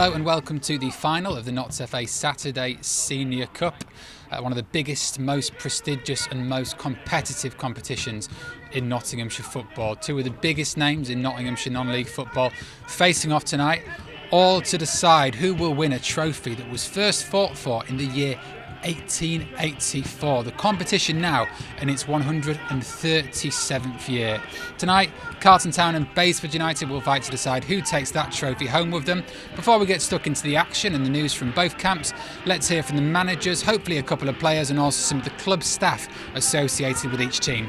Hello and welcome to the final of the Notts FA Saturday Senior Cup, one of the biggest, most prestigious and most competitive competitions in Nottinghamshire football. Two of the biggest names in Nottinghamshire non-league football facing off tonight, all to decide who will win a trophy that was first fought for in the year 1884. The competition now in its 137th year. Tonight, Carlton Town and Basford United will fight to decide who takes that trophy home with them. Before we get stuck into the action and the news from both camps, let's hear from the managers, hopefully a couple of players and also some of the club staff associated with each team.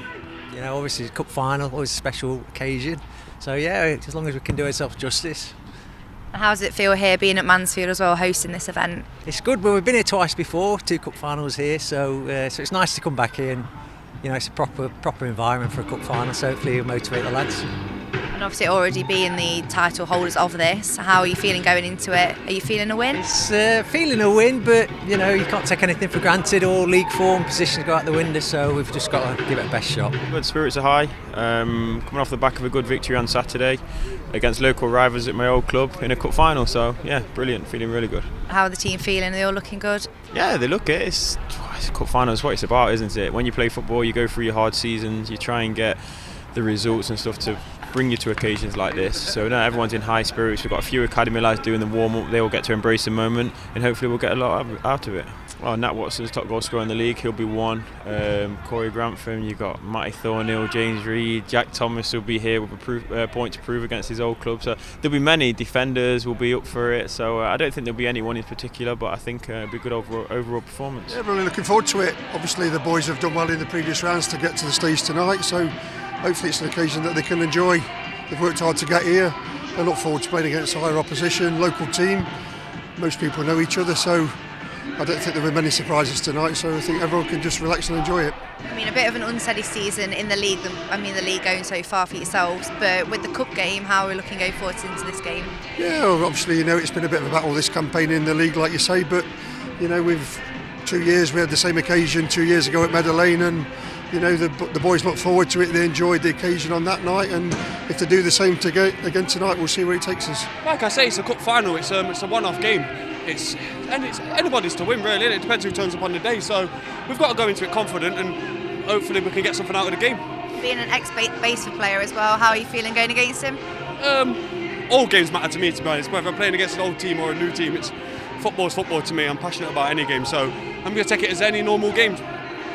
You know, obviously cup final, always a special occasion. So yeah, as long as we can do ourselves justice. How does it feel here being at Mansfield as well, hosting this event? It's good, but we've been here twice before, 2 cup finals here, so it's nice to come back here and, you know, it's a proper environment for a cup final, so hopefully it'll motivate the lads. And obviously already being the title holders of this, how are you feeling going into it? Are you feeling a win? It's feeling a win, but you know, you can't take anything for granted. All league form positions go out the window, so we've just got to give it a best shot. Good, spirits are high. Coming off the back of a good victory on Saturday against local rivals at my old club in a cup final, so yeah, brilliant, feeling really good. How are the team feeling? Are they all looking good? Yeah, they look it. It's a cup final, it's what it's about, isn't it? When you play football, you go through your hard seasons, you try and get the results and stuff to bring you to occasions like this. So now everyone's in high spirits. We've got a few academy lads doing the warm-up. They all get to embrace the moment and hopefully we'll get a lot out of it. Well, Nat Watson's top goal scorer in the league, he'll be one. Corey Grantham, you've got Matty Thornhill, James Reed, Jack Thomas will be here with a point to prove against his old club. So there'll be many defenders will be up for it. So I don't think there'll be anyone in particular, but I think it'll be a good overall performance. Yeah, really looking forward to it. Obviously the boys have done well in the previous rounds to get to the stage tonight, so hopefully it's an occasion that they can enjoy. They've worked hard to get here. I look forward to playing against higher opposition, local team. Most people know each other, so I don't think there were many surprises tonight, so I think everyone can just relax and enjoy it. I mean, a bit of an unsteady season in the league. I mean, the league going so far for yourselves, but with the cup game, how are we looking going forward into this game? Yeah, well, obviously, you know, it's been a bit of a battle this campaign in the league, like you say, but, you know, we've 2 years, we had the same occasion 2 years ago at Meadow Lane, and you know, the boys look forward to it. They enjoyed the occasion on that night, and if they do the same again tonight, we'll see where it takes us. Like I say, it's a cup final. It's a one-off game. It's anybody's to win, really. It depends who turns up on the day. So we've got to go into it confident, and hopefully we can get something out of the game. Being an ex-Basford player as well, how are you feeling going against him? All games matter to me, to be honest. Whether I'm playing against an old team or a new team, football's football to me. I'm passionate about any game, so I'm going to take it as any normal game.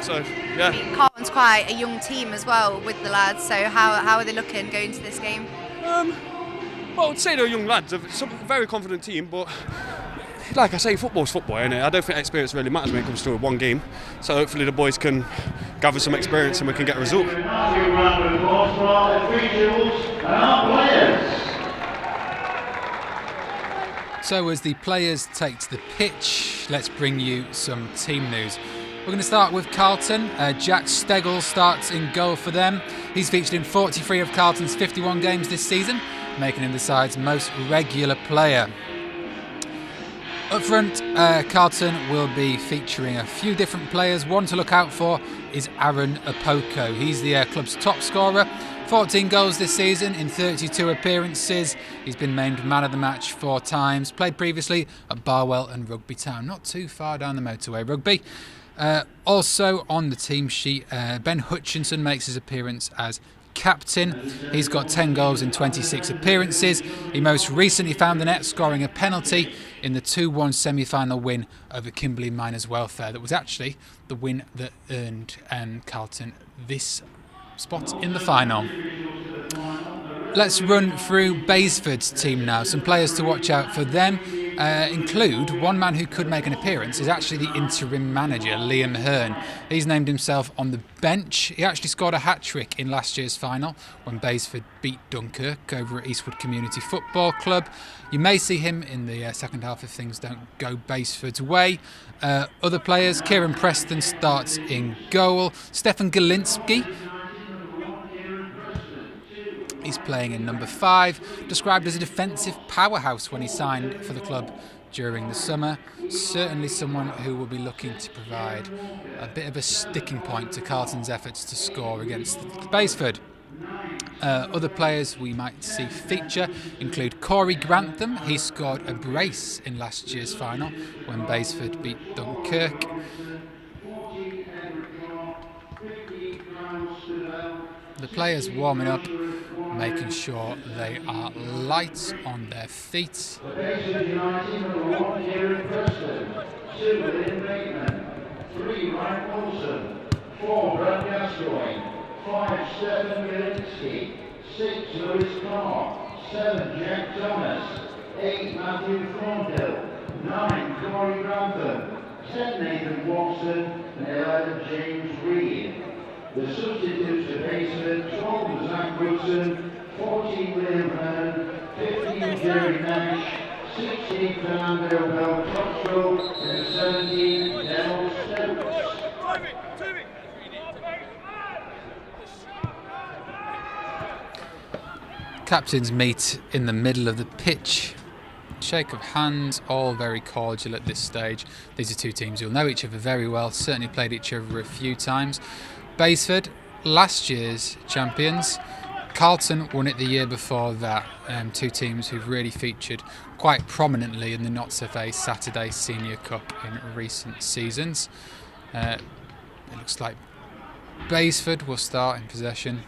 So, yeah. I mean, Carlton's quite a young team as well with the lads, so how are they looking going into this game? Well, I'd say they're young lads. It's a very confident team, but like I say, football's football, innit? I don't think experience really matters when it comes to one game. So hopefully the boys can gather some experience and we can get a result. So as the players take to the pitch, let's bring you some team news. We're going to start with Carlton. Jack Stegall starts in goal for them. He's featured in 43 of Carlton's 51 games this season, making him the side's most regular player. Up front, Carlton will be featuring a few different players. One to look out for is Aaron Apoko. He's the club's top scorer. 14 goals this season in 32 appearances. He's been named man of the match 4 times. Played previously at Barwell and Rugby Town. Not too far down the motorway, Rugby. Also on the team sheet, Ben Hutchinson makes his appearance as captain. He's got 10 goals in 26 appearances. He most recently found the net, scoring a penalty in the 2-1 semi-final win over Kimberley Miners Welfare. That was actually the win that earned Carlton this spot in the final. Let's run through Basford's team now. Some players to watch out for them include one man who could make an appearance is actually the interim manager, Liam Hearn. He's named himself on the bench. He actually scored a hat-trick in last year's final when Basford beat Dunkirk over at Eastwood Community Football Club. You may see him in the second half if things don't go Basford's way. Other players, Kieran Preston starts in goal. Stefan Galinsky, he's playing in number 5, described as a defensive powerhouse when he signed for the club during the summer. Certainly someone who will be looking to provide a bit of a sticking point to Carlton's efforts to score against Basford. Other players we might see feature include Corey Grantham. He scored a brace in last year's final when Basford beat Dunkirk. The players warming up, making sure they are light on their feet. The substitutes for Basford, 12 was Zach Wilson, 14 William Brennan, 15 Jerry Nash, 16 Fernando Beltroccio, and 17 Dell Stokes. Captains meet in the middle of the pitch. Shake of hands, all very cordial at this stage. These are two teams who'll know each other very well, certainly played each other a few times. Basford, last year's champions. Carlton won it the year before that. Two teams who've really featured quite prominently in the not-so-face Saturday Senior Cup in recent seasons. It looks like Basford will start in possession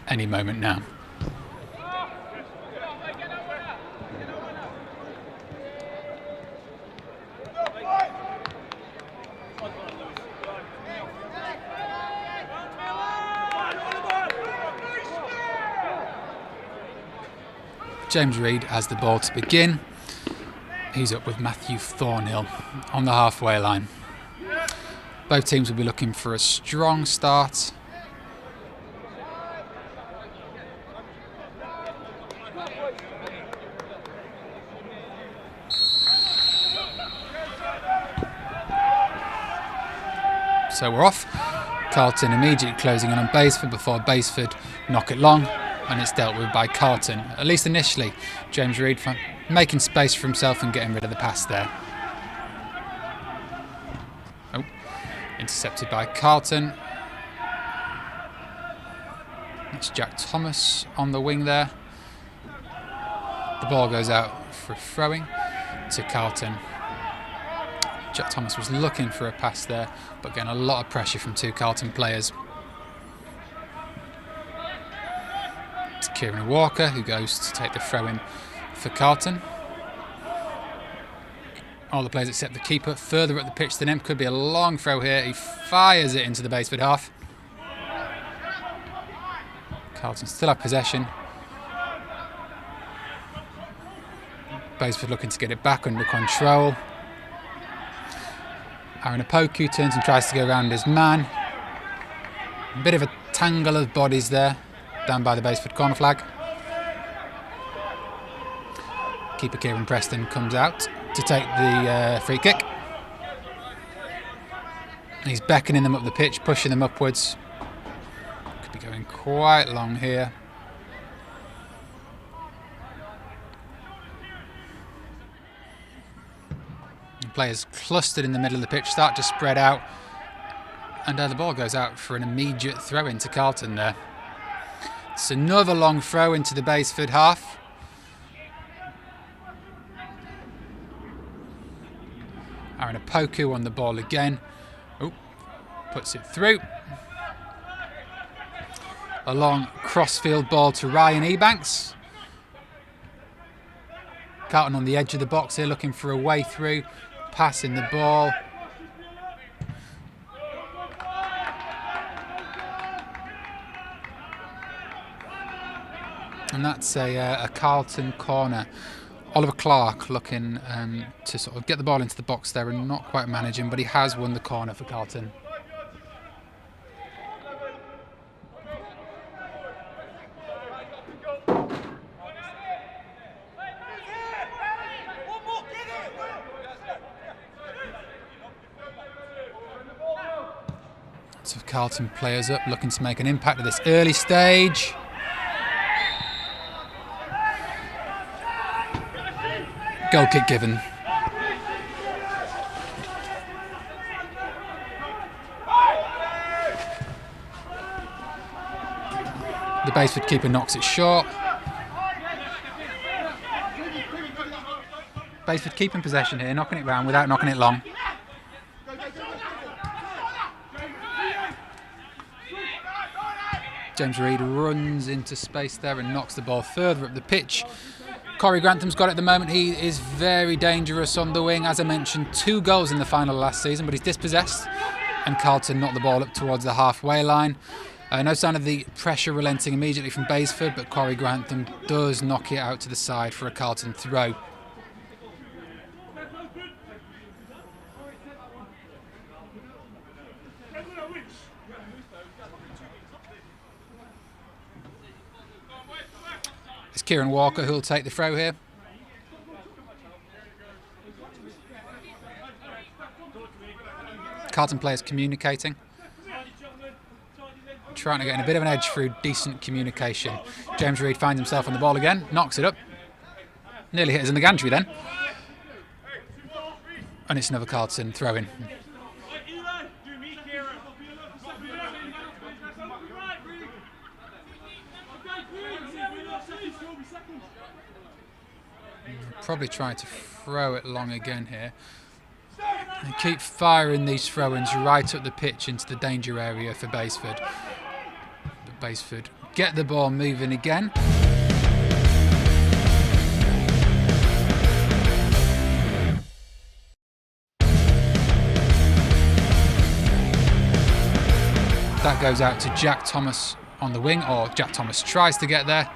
any moment now. James Reid has the ball to begin. He's up with Matthew Thornhill on the halfway line. Both teams will be looking for a strong start. So we're off. Carlton immediately closing in on Basford before Basford knock it long, and it's dealt with by Carlton, at least initially. James Reid making space for himself and getting rid of the pass there. Oh, intercepted by Carlton. It's Jack Thomas on the wing there. The ball goes out for a throwing to Carlton. Jack Thomas was looking for a pass there, but getting a lot of pressure from two Carlton players. It's Kieran Walker who goes to take the throw in for Carlton. All the players except the keeper further up the pitch than him. Could be a long throw here. He fires it into the Basford half. Carlton still have possession. Basford looking to get it back under control. Aaron Opoku turns and tries to go around his man. A bit of a tangle of bodies there, down by the Basford corner flag. Keeper Kieran Preston comes out to take the free kick. He's beckoning them up the pitch, pushing them upwards. Could be going quite long here. Players clustered in the middle of the pitch start to spread out, and the ball goes out for an immediate throw into Carlton there. It's another long throw into the Basford half. Aaron Opoku on the ball again. Oh, puts it through. A long crossfield ball to Ryan Ebanks. Carlton on the edge of the box here looking for a way through. Passing the ball. And that's a Carlton corner. Oliver Clark looking to sort of get the ball into the box there and not quite managing, but he has won the corner for Carlton. So Carlton players up, looking to make an impact at this early stage. Goal kick given. Baseford keeper knocks it short. Baseford keeping possession here, knocking it round without knocking it long. James Reid runs into space there and knocks the ball further up the pitch. Corey Grantham's got it at the moment. He is very dangerous on the wing. As I mentioned, 2 goals in the final last season, but he's dispossessed. And Carlton knocked the ball up towards the halfway line. No sign of the pressure relenting immediately from Baseford, but Corey Grantham does knock it out to the side for a Carlton throw. It's Kieran Walker who'll take the throw here. Carlton players communicating. Trying to get in a bit of an edge through decent communication. James Reid finds himself on the ball again, knocks it up. Nearly hit us in the gantry then. And it's another Carlton throw-in. Probably trying to throw it long again here. They keep firing these throw-ins right up the pitch into the danger area for Baseford. But Baseford get the ball moving again. That goes out to Jack Thomas on the wing, or Jack Thomas tries to get there.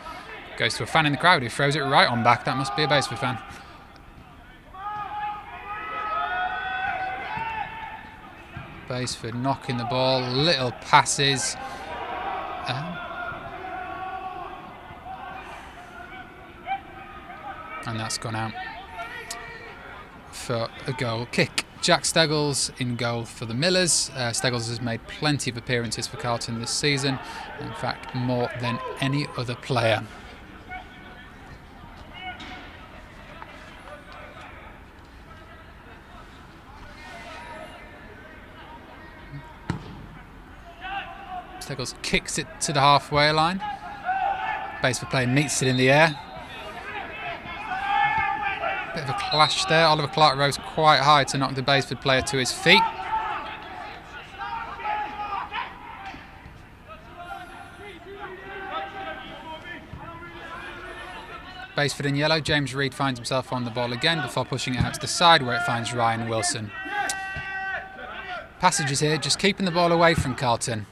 Goes to a fan in the crowd who throws it right on back. That must be a Baseford fan. Baseford knocking the ball, little passes. And that's gone out for a goal kick. Jack Steggles in goal for the Millers. Steggles has made plenty of appearances for Carlton this season. In fact, more than any other player. Steggles kicks it to the halfway line. Baseford player meets it in the air. Bit of a clash there. Oliver Clark rose quite high to knock the Baseford player to his feet. Baseford in yellow. James Reid finds himself on the ball again before pushing it out to the side where it finds Ryan Wilson. Passages here, just keeping the ball away from Carlton.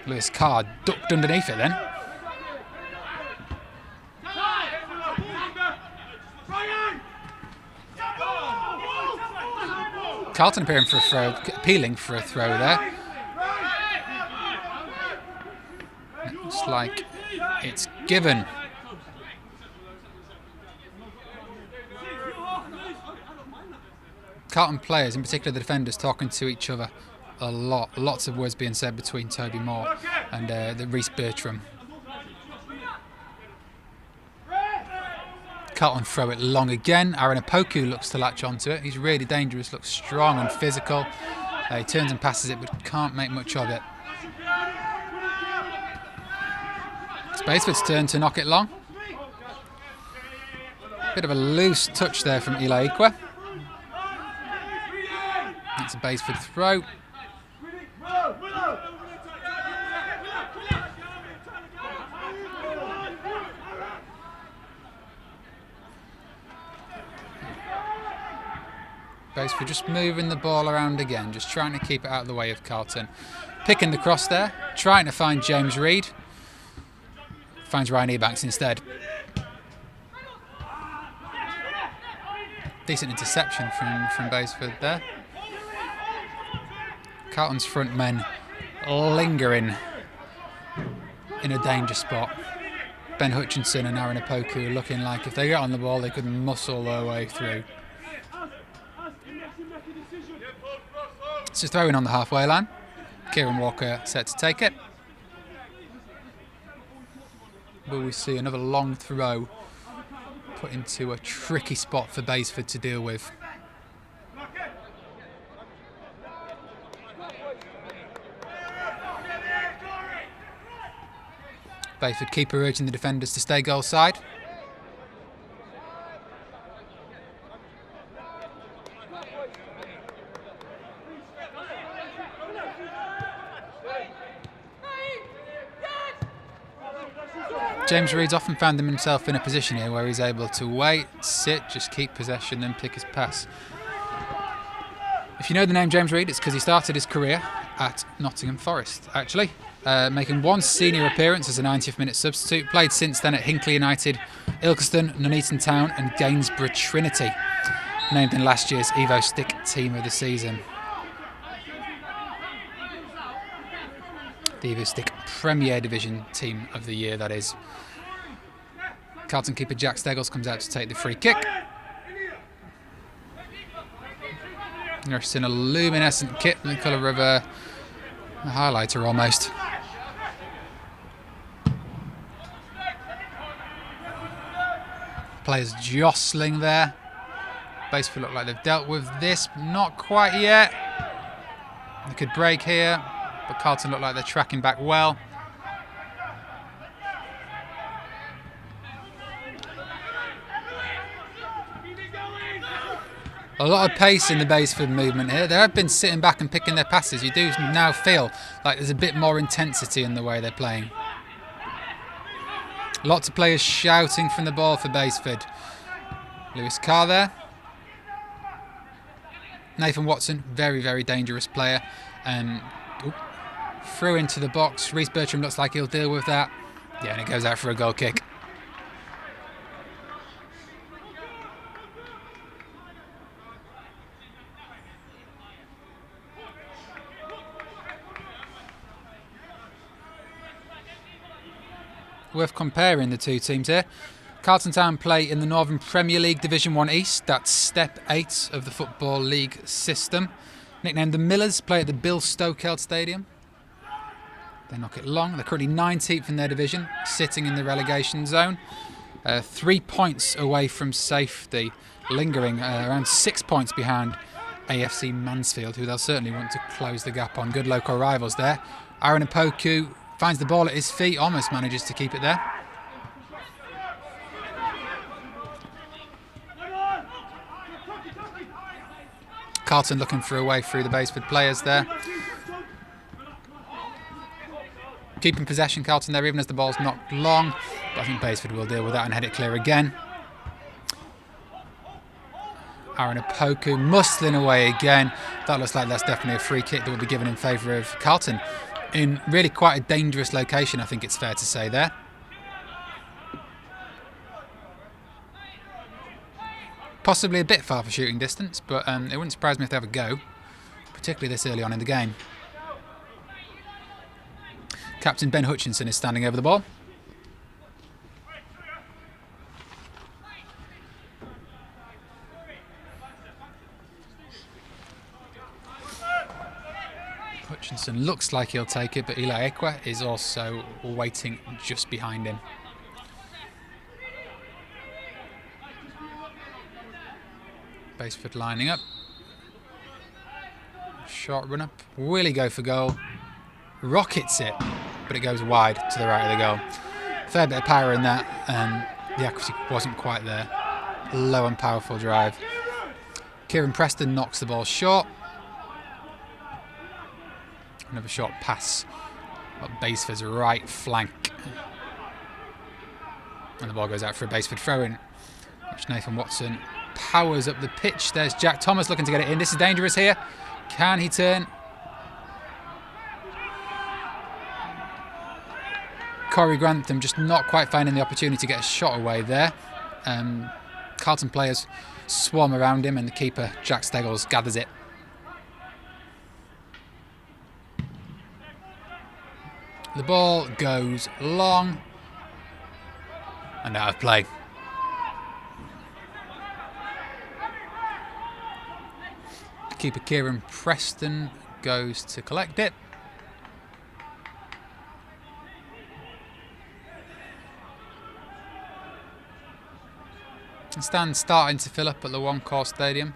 Lewis Carr ducked underneath it then. Carlton appealing for a throw there. Looks like it's given. Carlton players, in particular the defenders, talking to each other a lot. Lots of words being said between Toby Moore and the Reece Bertram. Carlton throw it long again. Aaron Opoku looks to latch onto it. He's really dangerous, looks strong and physical. He turns and passes it, but can't make much of it. It's Baseford's turn to knock it long. Bit of a loose touch there from Eli Ikwe. It's a Baseford throw. Baseford just moving the ball around again, just trying to keep it out of the way of Carlton. Picking the cross there, trying to find James Reid. Finds Ryan Ebanks instead. Decent interception from Baseford there. Carlton's front men lingering in a danger spot. Ben Hutchinson and Aaron Opoku looking like if they get on the ball they could muscle their way through. It's just throwing on the halfway line. Kieran Walker set to take it. Will we see another long throw put into a tricky spot for Baseford to deal with? Bayford keeper urging the defenders to stay goal side. James Reed's often found himself in a position here where he's able to wait, sit, just keep possession and pick his pass. If you know the name James Reed, it's because he started his career at Nottingham Forest, actually, making one senior appearance as a 90th minute substitute, played since then at Hinckley United, Ilkeston, Nuneaton Town and Gainsborough Trinity, named in last year's Evo Stick Team of the Season. The Evo Stick Premier Division Team of the Year, that is. Carlton keeper Jack Steggles comes out to take the free kick. Dressed in a luminescent kit in the colour of a highlighter almost. Players jostling there. Basically look like they've dealt with this, not quite yet. They could break here, but Carlton look like they're tracking back well. A lot of pace in the Basford movement here. They have been sitting back and picking their passes. You do now feel like there's a bit more intensity in the way they're playing. Lots of players shouting from the ball for Basford. Lewis Carr there. Nathan Watson, very, very dangerous player. Through into the box. Reece Bertram looks like he'll deal with that. Yeah, and it goes out for a goal kick. Worth comparing the two teams here. Carlton Town play in the Northern Premier League Division 1 East. That's Step 8 of the Football League system. Nicknamed the Millers, play at the Bill Stokeld Stadium. They knock it long. They're currently 19th in their division, sitting in the relegation zone. 3 points away from safety, lingering around 6 points behind AFC Mansfield, who they'll certainly want to close the gap on. Good local rivals there. Aaron Apoku finds the ball at his feet, almost manages to keep it there. Carlton looking for a way through the Basford players there. Keeping possession, Carlton there, even as the ball's knocked long. But I think Basford will deal with that and head it clear again. Aaron Apoku muscling away again. That looks like that's definitely a free kick that will be given in favour of Carlton. In really quite a dangerous location, I think it's fair to say there. Possibly a bit far for shooting distance, but it wouldn't surprise me if they have a go, particularly this early on in the game. Captain Ben Hutchinson is standing over the ball. Hutchinson looks like he'll take it, but Eli Ekwe is also waiting just behind him. Basford lining up. Short run up. Will he go for goal? Rockets it, but it goes wide to the right of the goal. Fair bit of power in that. The accuracy wasn't quite there. Low and powerful drive. Kieran Preston knocks the ball short. Another short pass up Basford's right flank. And the ball goes out for a Basford throw-in, which Nathan Watson powers up the pitch. There's Jack Thomas looking to get it in. This is dangerous here. Can he turn? Corey Grantham just not quite finding the opportunity to get a shot away there. Carlton players swarm around him and the keeper, Jack Steggles, gathers it. The ball goes long and out of play. Keeper Kieran Preston goes to collect it. The stands starting to fill up at the One Course Stadium.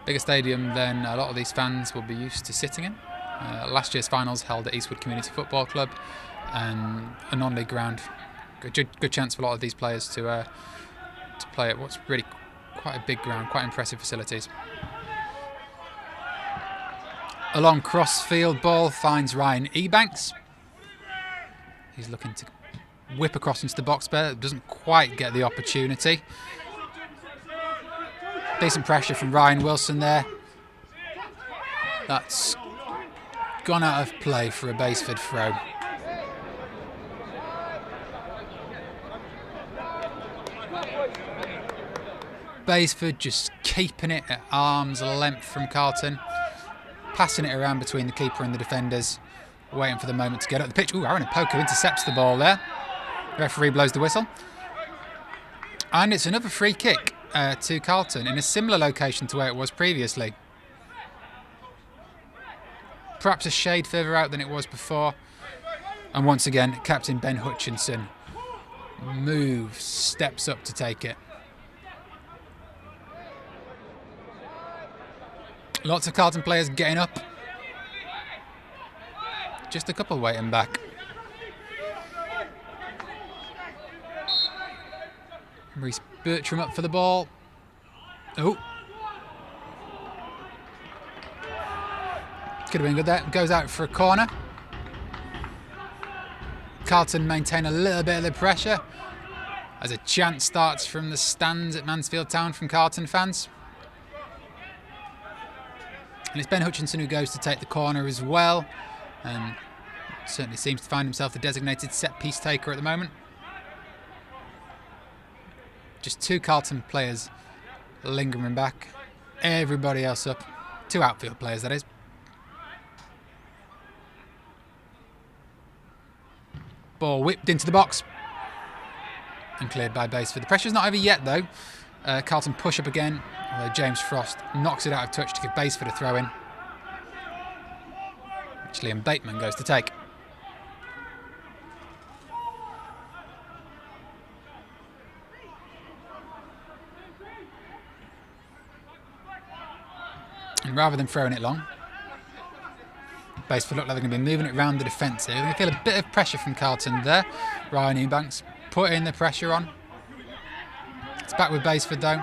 Bigger stadium than a lot of these fans will be used to sitting in. Last year's finals held at Eastwood Community Football Club. and a non-league ground. Good chance for a lot of these players to play at what's really quite a big ground, quite impressive facilities. A long cross-field ball finds Ryan Ebanks. He's looking to whip across into the box, but doesn't quite get the opportunity. Decent pressure from Ryan Wilson there. That's gone out of play for a Baseford throw. Baseford just keeping it at arm's length from Carlton, passing it around between the keeper and the defenders, waiting for the moment to get up the pitch. Ooh, Aaron Opoku intercepts the ball there. Referee blows the whistle. And it's another free kick to Carlton in a similar location to where it was previously. Perhaps a shade further out than it was before. And once again, Captain Ben Hutchinson moves, steps up to take it. Lots of Carlton players getting up. Just a couple waiting back. Reece Bertram up for the ball. Oh. Could have been good there. Goes out for a corner. Carlton maintain a little bit of the pressure as a chant starts from the stands at Mansfield Town from Carlton fans. And it's Ben Hutchinson who goes to take the corner as well. And certainly seems to find himself the designated set-piece taker at the moment. Just 2 Carlton players lingering back. Everybody else up. 2 outfield players, that is. Ball whipped into the box. And cleared by Baseford. The pressure's not over yet, though. Carlton push up again. Although James Frost knocks it out of touch to give Baseford a throw in. Which Liam Bateman goes to take. And rather than throwing it long, Baseford look like they're going to be moving it around the defence here. They're going to feel a bit of pressure from Carlton there. Ryan Ebanks putting the pressure on. It's back with Baseford though.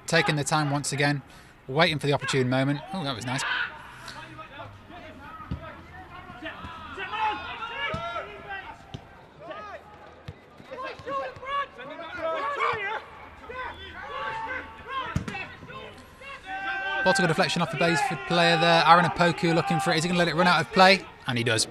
Taking the time once again. Waiting for the opportune moment. Oh, that was nice. Ball took a deflection off the Baseford player there. Aaron Opoku looking for it. Is he going to let it run out of play? And he does.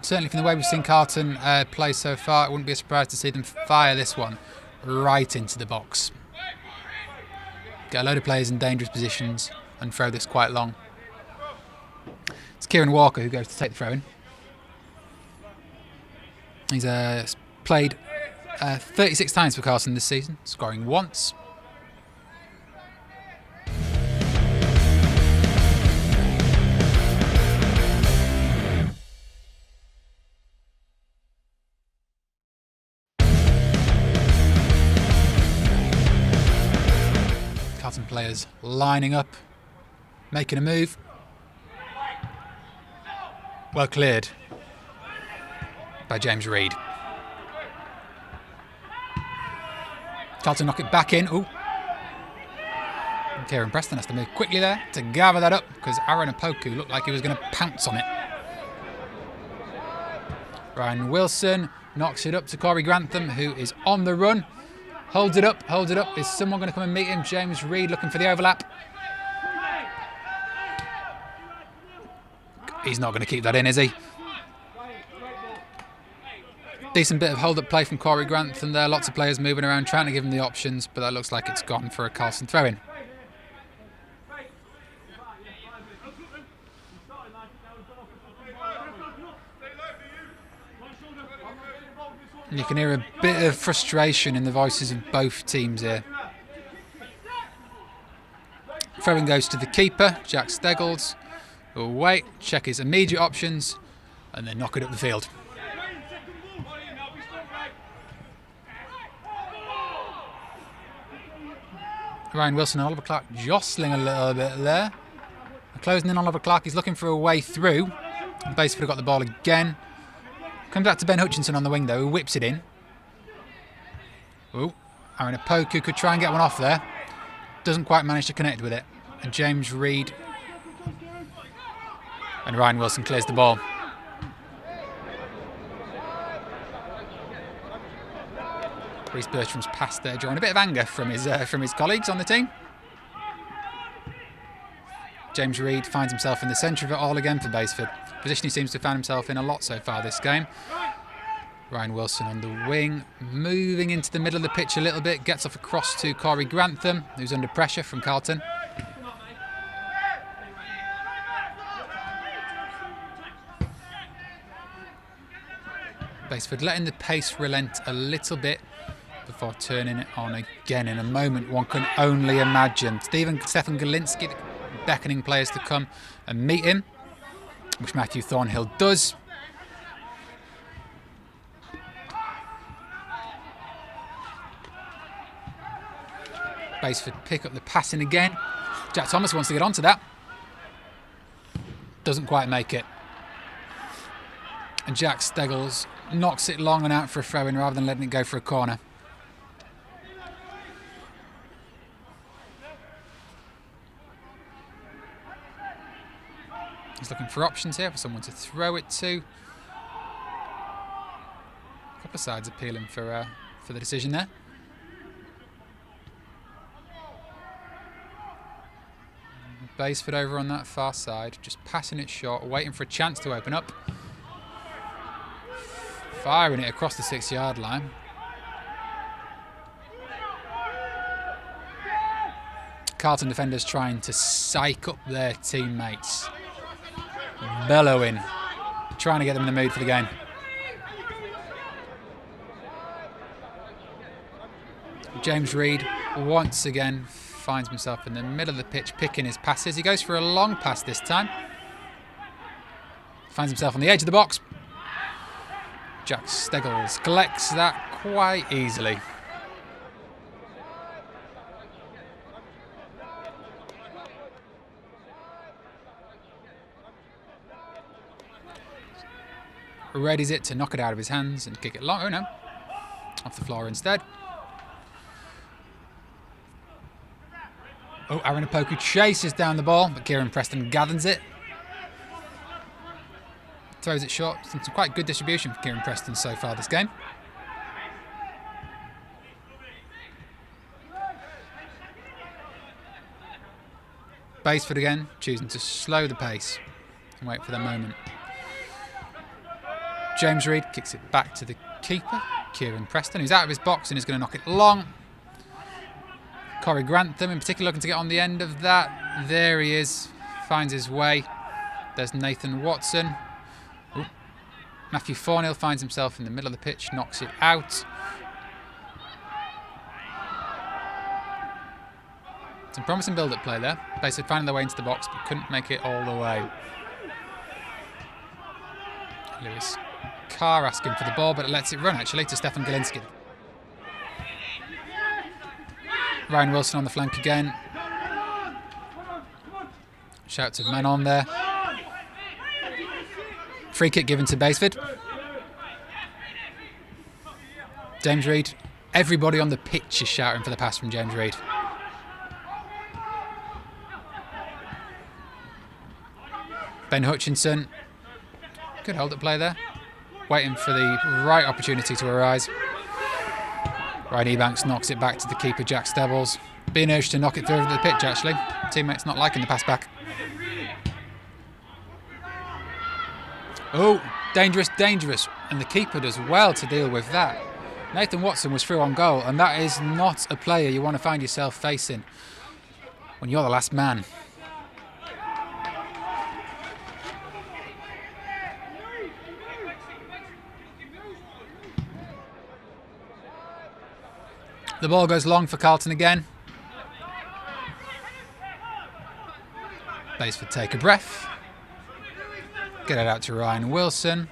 Certainly from the way we've seen Carlton play so far, it wouldn't be a surprise to see them fire this one right into the box. Get a load of players in dangerous positions and throw this quite long. It's Kieran Walker who goes to take the throw in. He's played 36 times for Carlton this season, scoring once. Carlton players lining up, making a move. Well cleared by James Reid. Carlton knock it back in. Ooh. And Kieran Preston has to move quickly there to gather that up because Aaron Opoku looked like he was going to pounce on it. Ryan Wilson knocks it up to Corey Grantham, who is on the run. Holds it up, holds it up. Is someone going to come and meet him? James Reid looking for the overlap. He's not going to keep that in, is he? Decent bit of hold-up play from Corey Grantham there. Lots of players moving around, trying to give him the options, but that looks like it's gone for a Carlton throw-in. And you can hear a bit of frustration in the voices of both teams here. Throw-in goes to the keeper, Jack Steggles. We'll wait, check his immediate options, and then knock it up the field. Ryan Wilson and Oliver Clark jostling a little bit there. Closing in on Oliver Clark. He's looking for a way through. Baseford have got the ball again. Comes back to Ben Hutchinson on the wing though, who whips it in. Ooh, Aaron Opoku could try and get one off there. Doesn't quite manage to connect with it. And James Reed and Ryan Wilson clears the ball. Reece Bertram's pass there, drawing a bit of anger from his colleagues on the team. James Reed finds himself in the centre of it all again for Baseford. Position he seems to have found himself in a lot so far this game. Ryan Wilson on the wing, moving into the middle of the pitch a little bit, gets off across to Corey Grantham, who's under pressure from Carlton. Baseford letting the pace relent a little bit before turning it on again in a moment one can only imagine. Stefan Galinsky beckoning players to come and meet him, which Matthew Thornhill does. Baseford pick up the passing again. Jack Thomas wants to get onto that. Doesn't quite make it. And Jack Steggles knocks it long and out for a throw-in rather than letting it go for a corner. He's looking for options here, for someone to throw it to. A couple of sides appealing for the decision there. Baseford over on that far side, just passing it short, waiting for a chance to open up. Firing it across the 6-yard line. Carlton defenders trying to psych up their teammates. Bellowing, trying to get them in the mood for the game. James Reed once again finds himself in the middle of the pitch picking his passes. He goes for a long pass this time. Finds himself on the edge of the box. Jack Steggles collects that quite easily. Readies it to knock it out of his hands and kick it long. Oh no, off the floor instead. Oh, Aaron Opoku chases down the ball, but Kieran Preston gathers it. Throws it short. Some quite good distribution for Kieran Preston so far this game. Baseford again, choosing to slow the pace and wait for the moment. James Reed kicks it back to the keeper, Kieran Preston, who's out of his box and is going to knock it long. Corey Grantham in particular looking to get on the end of that. There he is, finds his way. There's Nathan Watson. Ooh. Matthew Thornhill finds himself in the middle of the pitch, knocks it out. Some promising build-up play there. Basically finding their way into the box, but couldn't make it all the way. Lewis Carr asking for the ball, but it lets it run actually to Stefan Galinsky. Ryan Wilson on the flank again. Shouts of men on there. Free kick given to Baseford. James Reed. Everybody on the pitch is shouting for the pass from James Reed. Ben Hutchinson. Good hold-up play there. Waiting for the right opportunity to arise. Ryan Ebanks knocks it back to the keeper, Jack Steggles. Being urged to knock it through the pitch, actually. Teammates not liking the pass back. Oh, dangerous, dangerous. And the keeper does well to deal with that. Nathan Watson was through on goal, and that is not a player you want to find yourself facing when you're the last man. The ball goes long for Carlton again. Baseford take a breath. Get it out to Ryan Wilson.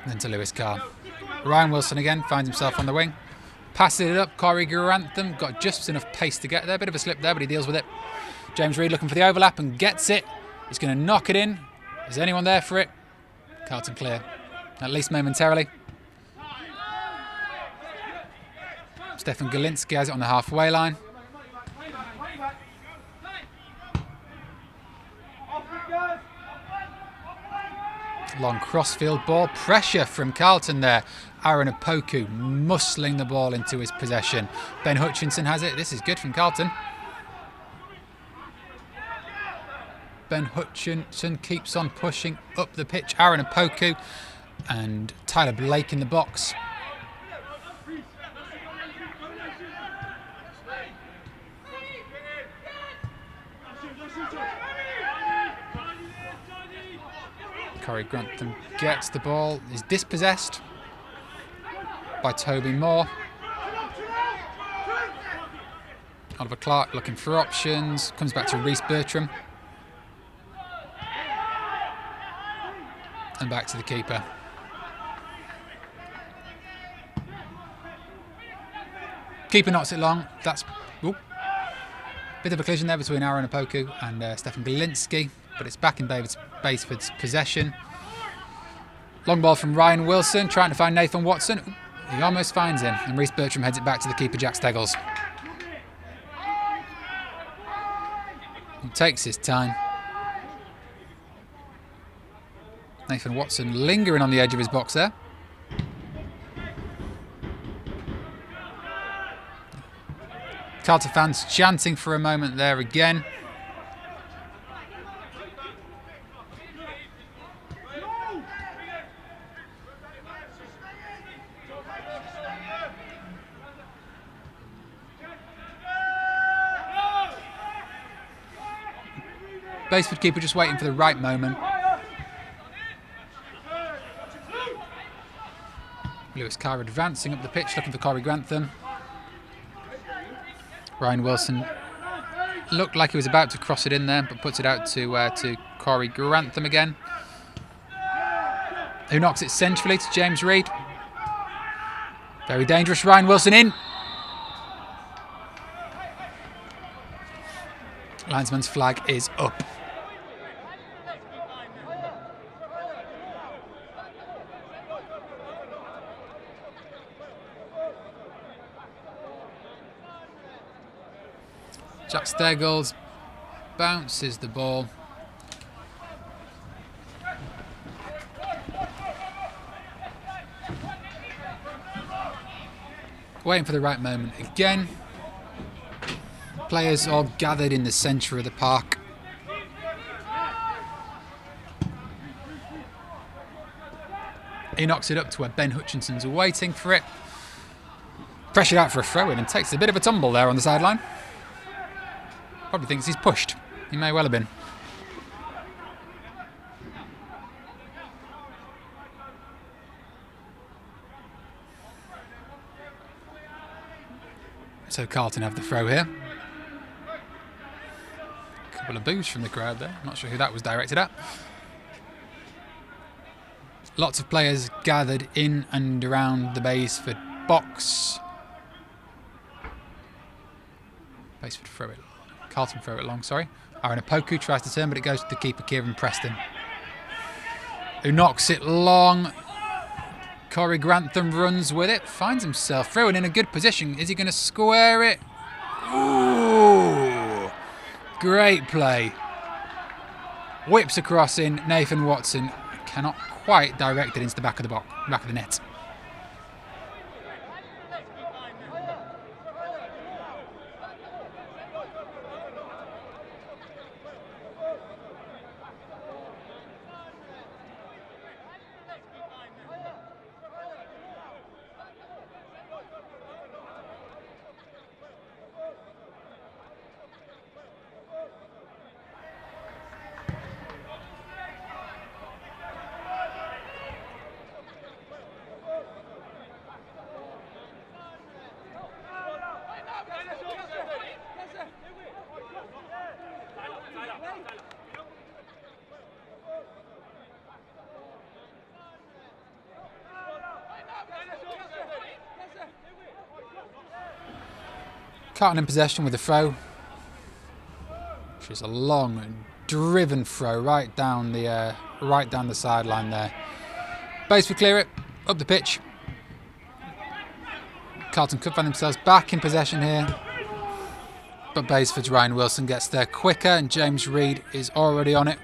Then to Lewis Carr. Ryan Wilson again finds himself on the wing. passes it up. Corey Grantham got just enough pace to get there. Bit of a slip there, but he deals with it. James Reid looking for the overlap and gets it. He's going to knock it in. Is anyone there for it? Carlton clear, at least momentarily. Stefan Galinsky has it on the halfway line. Long crossfield ball. Pressure from Carlton there. Aaron Opoku muscling the ball into his possession. Ben Hutchinson has it. This is good from Carlton. Ben Hutchinson keeps on pushing up the pitch. Aaron Opoku and Tyler Blake in the box. Corey Grantham gets the ball, is dispossessed by Toby Moore. Oliver Clark looking for options, comes back to Reece Bertram. And back to the keeper. Keeper knocks it long. That's bit of a collision there between Aaron Opoku and Stefan Galinsky, but it's back in David Basford's possession. Long ball from Ryan Wilson, trying to find Nathan Watson. He almost finds him, and Reece Bertram heads it back to the keeper, Jack Steggles. He takes his time. Nathan Watson lingering on the edge of his box there. Carlton fans chanting for a moment there again. Baseford keeper just waiting for the right moment. Lewis Carr advancing up the pitch, looking for Corey Grantham. Ryan Wilson looked like he was about to cross it in there, but puts it out to Corey Grantham again, who knocks it centrally to James Reid. Very dangerous, Ryan Wilson in. Linesman's flag is up. Jack Steggles bounces the ball. Waiting for the right moment again. Players all gathered in the centre of the park. He knocks it up to where Ben Hutchinson's waiting for it. Pressured out for a throw-in and takes a bit of a tumble there on the sideline. Probably thinks he's pushed. He may well have been. So Carlton have the throw here. A couple of boos from the crowd there. Not sure who that was directed at. Lots of players gathered in and around the Basford box. Basford throw it. Carlton throw it long, sorry. Aaron Opoku tries to turn, but it goes to the keeper, Kieran Preston, who knocks it long. Corey Grantham runs with it, finds himself throwing in a good position. Is he going to square it? Ooh! Great play. Whips across in. Nathan Watson cannot quite direct it into the back of the box, back of the net. Carton in possession with the throw, which is a long and driven throw right down the sideline there. Baseford clear it up the pitch. Carlton could find themselves back in possession here, but Baseford's Ryan Wilson gets there quicker, and James Reid is already on it,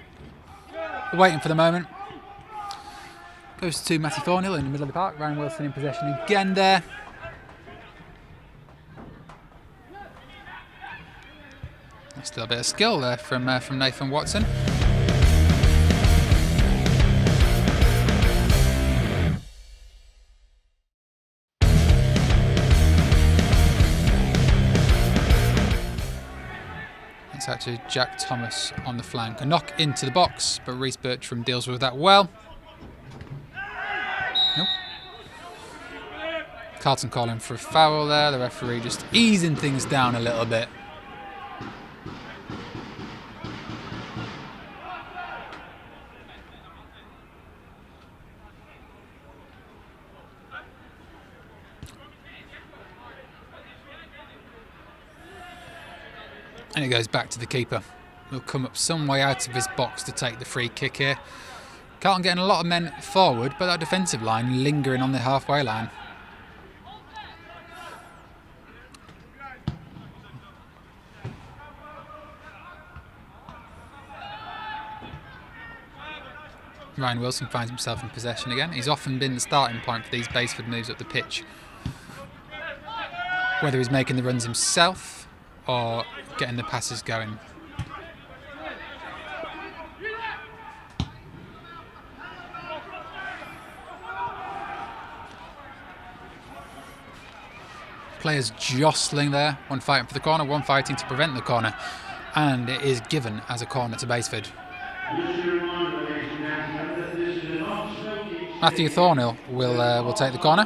waiting for the moment. Goes to Matty Thornhill in the middle of the park. Ryan Wilson in possession again there. Still a bit of skill there from Nathan Watson. It's out to Jack Thomas on the flank. A knock into the box, but Reece Bertram deals with that well. Nope. Carlton calling for a foul there. The referee just easing things down a little bit. And it goes back to the keeper. He'll come up some way out of his box to take the free kick here. Carlton getting a lot of men forward, but that defensive line lingering on the halfway line. Ryan Wilson finds himself in possession again. He's often been the starting point for these Baseford moves up the pitch. Whether he's making the runs himself or getting the passes going. Players jostling there, one fighting for the corner, one fighting to prevent the corner, and it is given as a corner to Baseford. Matthew Thornhill will take the corner.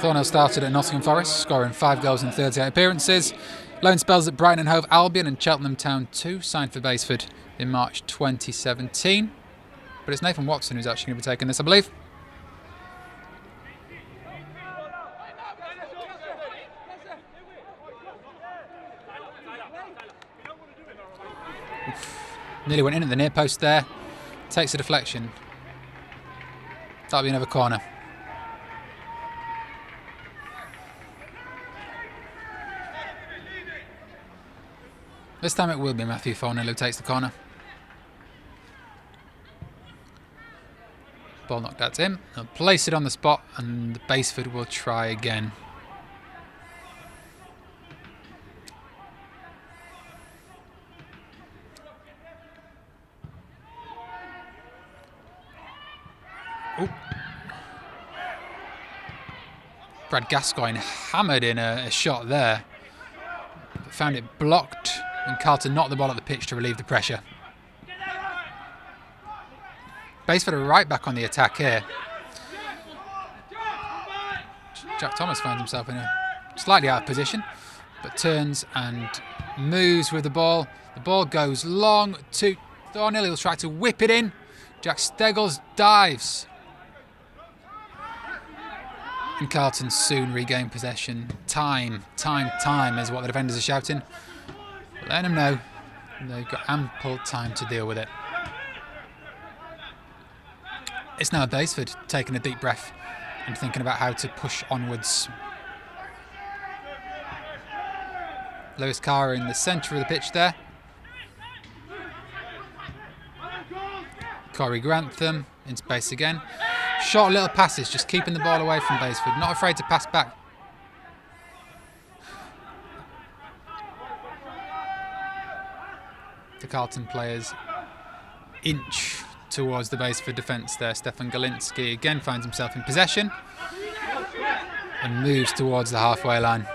Thornhill started at Nottingham Forest, scoring 5 goals in 38 appearances. Loan spells at Brighton and Hove Albion and Cheltenham Town 2, signed for Baseford in March 2017. But it's Nathan Watson who's actually going to be taking this, I believe. Nearly went in at the near post there. Takes a deflection. That'll be another corner. This time it will be Matthew Thornhill who takes the corner. Ball knocked out to him. He'll place it on the spot and Baseford will try again. Ooh. Brad Gascoigne hammered in a shot there, but found it blocked, and Carlton knocked the ball at the pitch to relieve the pressure. Baseford are right back on the attack here. Jack Thomas finds himself in a slightly out of position, but turns and moves with the ball. The ball goes long to Thornhill. He'll try to whip it in. Jack Steggles dives. And Carlton soon regain possession. Time is what the defenders are shouting. Let them know they've got ample time to deal with it. It's now Baseford taking a deep breath and thinking about how to push onwards. Lewis Carr in the centre of the pitch there. Corey Grantham in space again. Short little passes, just keeping the ball away from Baseford. Not afraid to pass back. The Carlton players inch towards the Baseford defence there. Stefan Galinsky again finds himself in possession and moves towards the halfway line.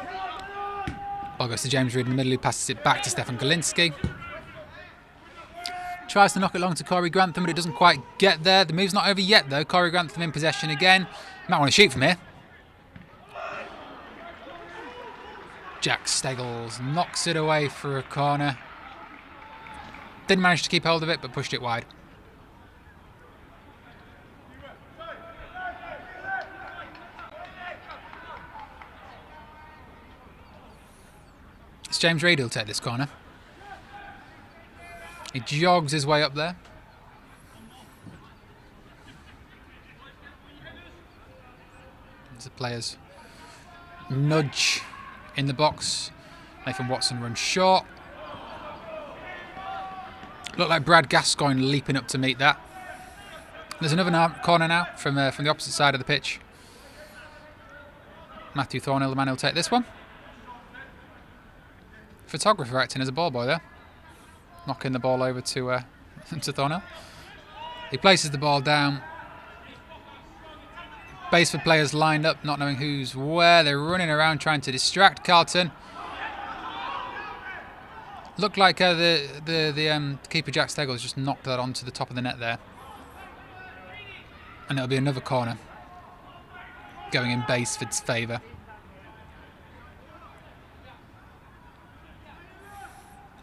Ball goes to James Reid in the middle, who passes it back to Stefan Galinsky. Tries to knock it long to Corey Grantham, but it doesn't quite get there. The move's not over yet, though. Corey Grantham in possession again. Might want to shoot from here. Jack Steggles knocks it away for a corner. Didn't manage to keep hold of it, but pushed it wide. James Reid will take this corner. He jogs his way up there. As the players nudge in the box. Nathan Watson runs short. Looked like Brad Gascoigne leaping up to meet that. There's another corner now from the opposite side of the pitch. Matthew Thornhill, the man who'll take this one. Photographer acting as a ball boy there. Knocking the ball over to Thornhill. He places the ball down. Baseford players lined up, not knowing who's where. They're running around trying to distract Carlton. Looked like the keeper Jack Steggles just knocked that onto the top of the net there. And it'll be another corner going in Baseford's favour.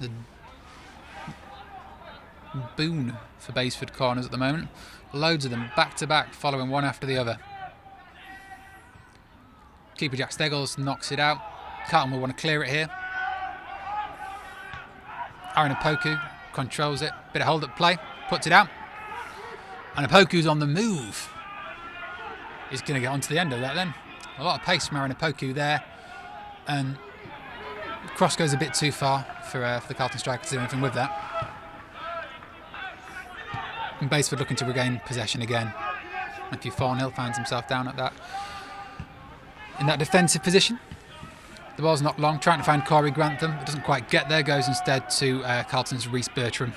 The boon for Baseford corners at the moment. Loads of them back to back, following one after the other. Keeper Jack Steggles knocks it out. Carlton will want to clear it here. Aaron Opoku controls it. Bit of hold-up play. Puts it out. And Opoku's on the move. He's going to get onto the end of that then. A lot of pace from Aaron Opoku there. And cross goes a bit too far for the Carlton striker to do anything with that. And Baseford looking to regain possession again. Matthew Thornhill finds himself down at that. In that defensive position. The ball's not long, trying to find Corey Grantham. It doesn't quite get there, goes instead to Carlton's Reece Bertram.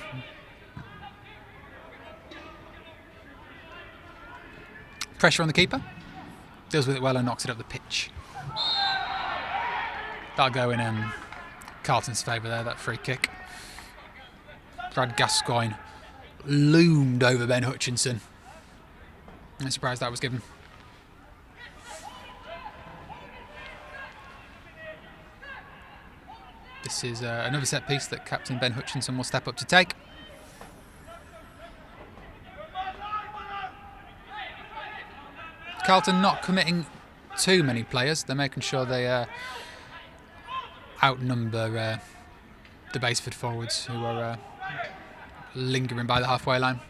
Pressure on the keeper. Deals with it well and knocks it up the pitch. That'll go in Carlton's favour there, that free kick. Brad Gascoigne loomed over Ben Hutchinson. I'm surprised that was given. This is another set piece that Captain Ben Hutchinson will step up to take. Carlton not committing too many players. They're making sure they outnumber the Baseford forwards who are lingering by the halfway line.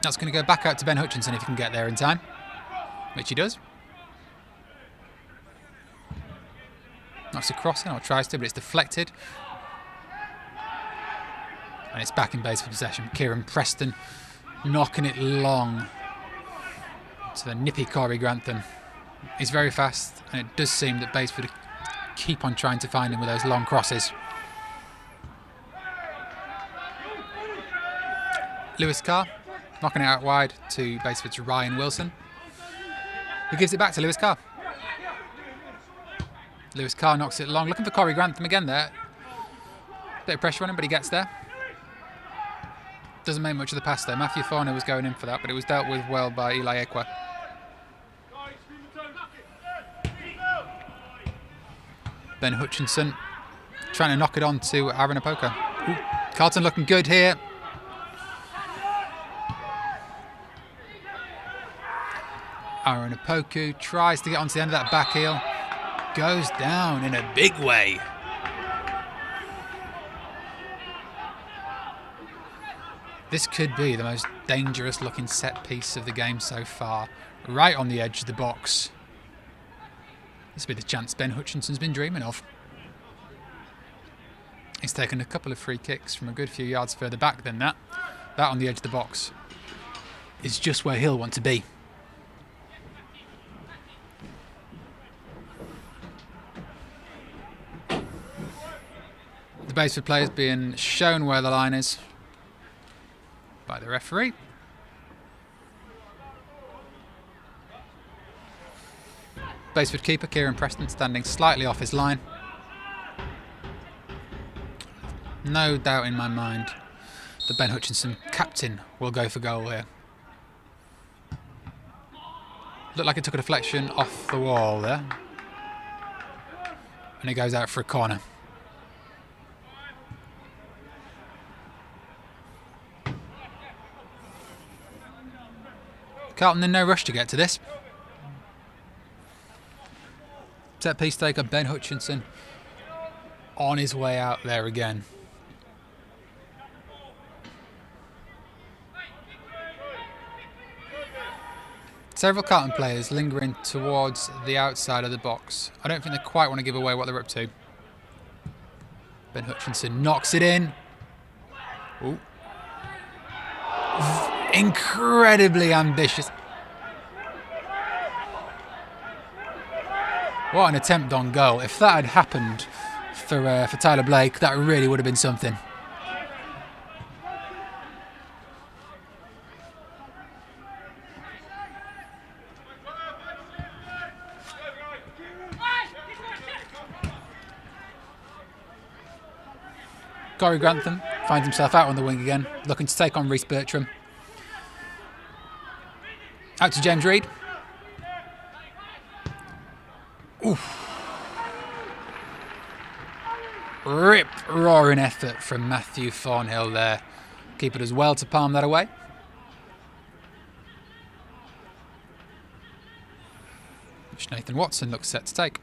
That's going to go back out to Ben Hutchinson if he can get there in time, which he does. Knocks a cross in, or tries to, but it's deflected. And it's back in Baseford possession. Kieran Preston knocking it long to the nippy Corey Grantham. He's very fast, and it does seem that Baseford keep on trying to find him with those long crosses. Lewis Carr knocking it out wide to Baseford's Ryan Wilson, who gives it back to Lewis Carr. Lewis Carr knocks it long, looking for Corey Grantham again there. Bit of pressure on him, but he gets there. Doesn't make much of the pass though. Matthew Thornhill was going in for that, but it was dealt with well by Eli Ekwa. Ben Hutchinson trying to knock it on to Aaron Opoku. Carlton looking good here. Aaron Opoku tries to get onto the end of that back heel. Goes down in a big way. This could be the most dangerous looking set piece of the game so far. Right on the edge of the box. This will be the chance Ben Hutchinson's been dreaming of. He's taken a couple of free kicks from a good few yards further back than that. That on the edge of the box is just where he'll want to be. The Baseford players being shown where the line is by the referee. Baseford keeper Kieran Preston standing slightly off his line. No doubt in my mind that Ben Hutchinson, captain, will go for goal here. Looked like it took a deflection off the wall there. And it goes out for a corner. Carlton in no rush to get to this. Set piece taker Ben Hutchinson on his way out there again. Several Carlton players lingering towards the outside of the box. I don't think they quite want to give away what they're up to. Ben Hutchinson knocks it in. Ooh. Incredibly ambitious. What an attempt on goal. If that had happened for Tyler Blake, that really would have been something. Corey Grantham finds himself out on the wing again, looking to take on Reece Bertram. Out to James Reid. Oof. Rip-roaring effort from Matthew Thornhill there. Keeper does well to palm that away. Which Nathan Watson looks set to take.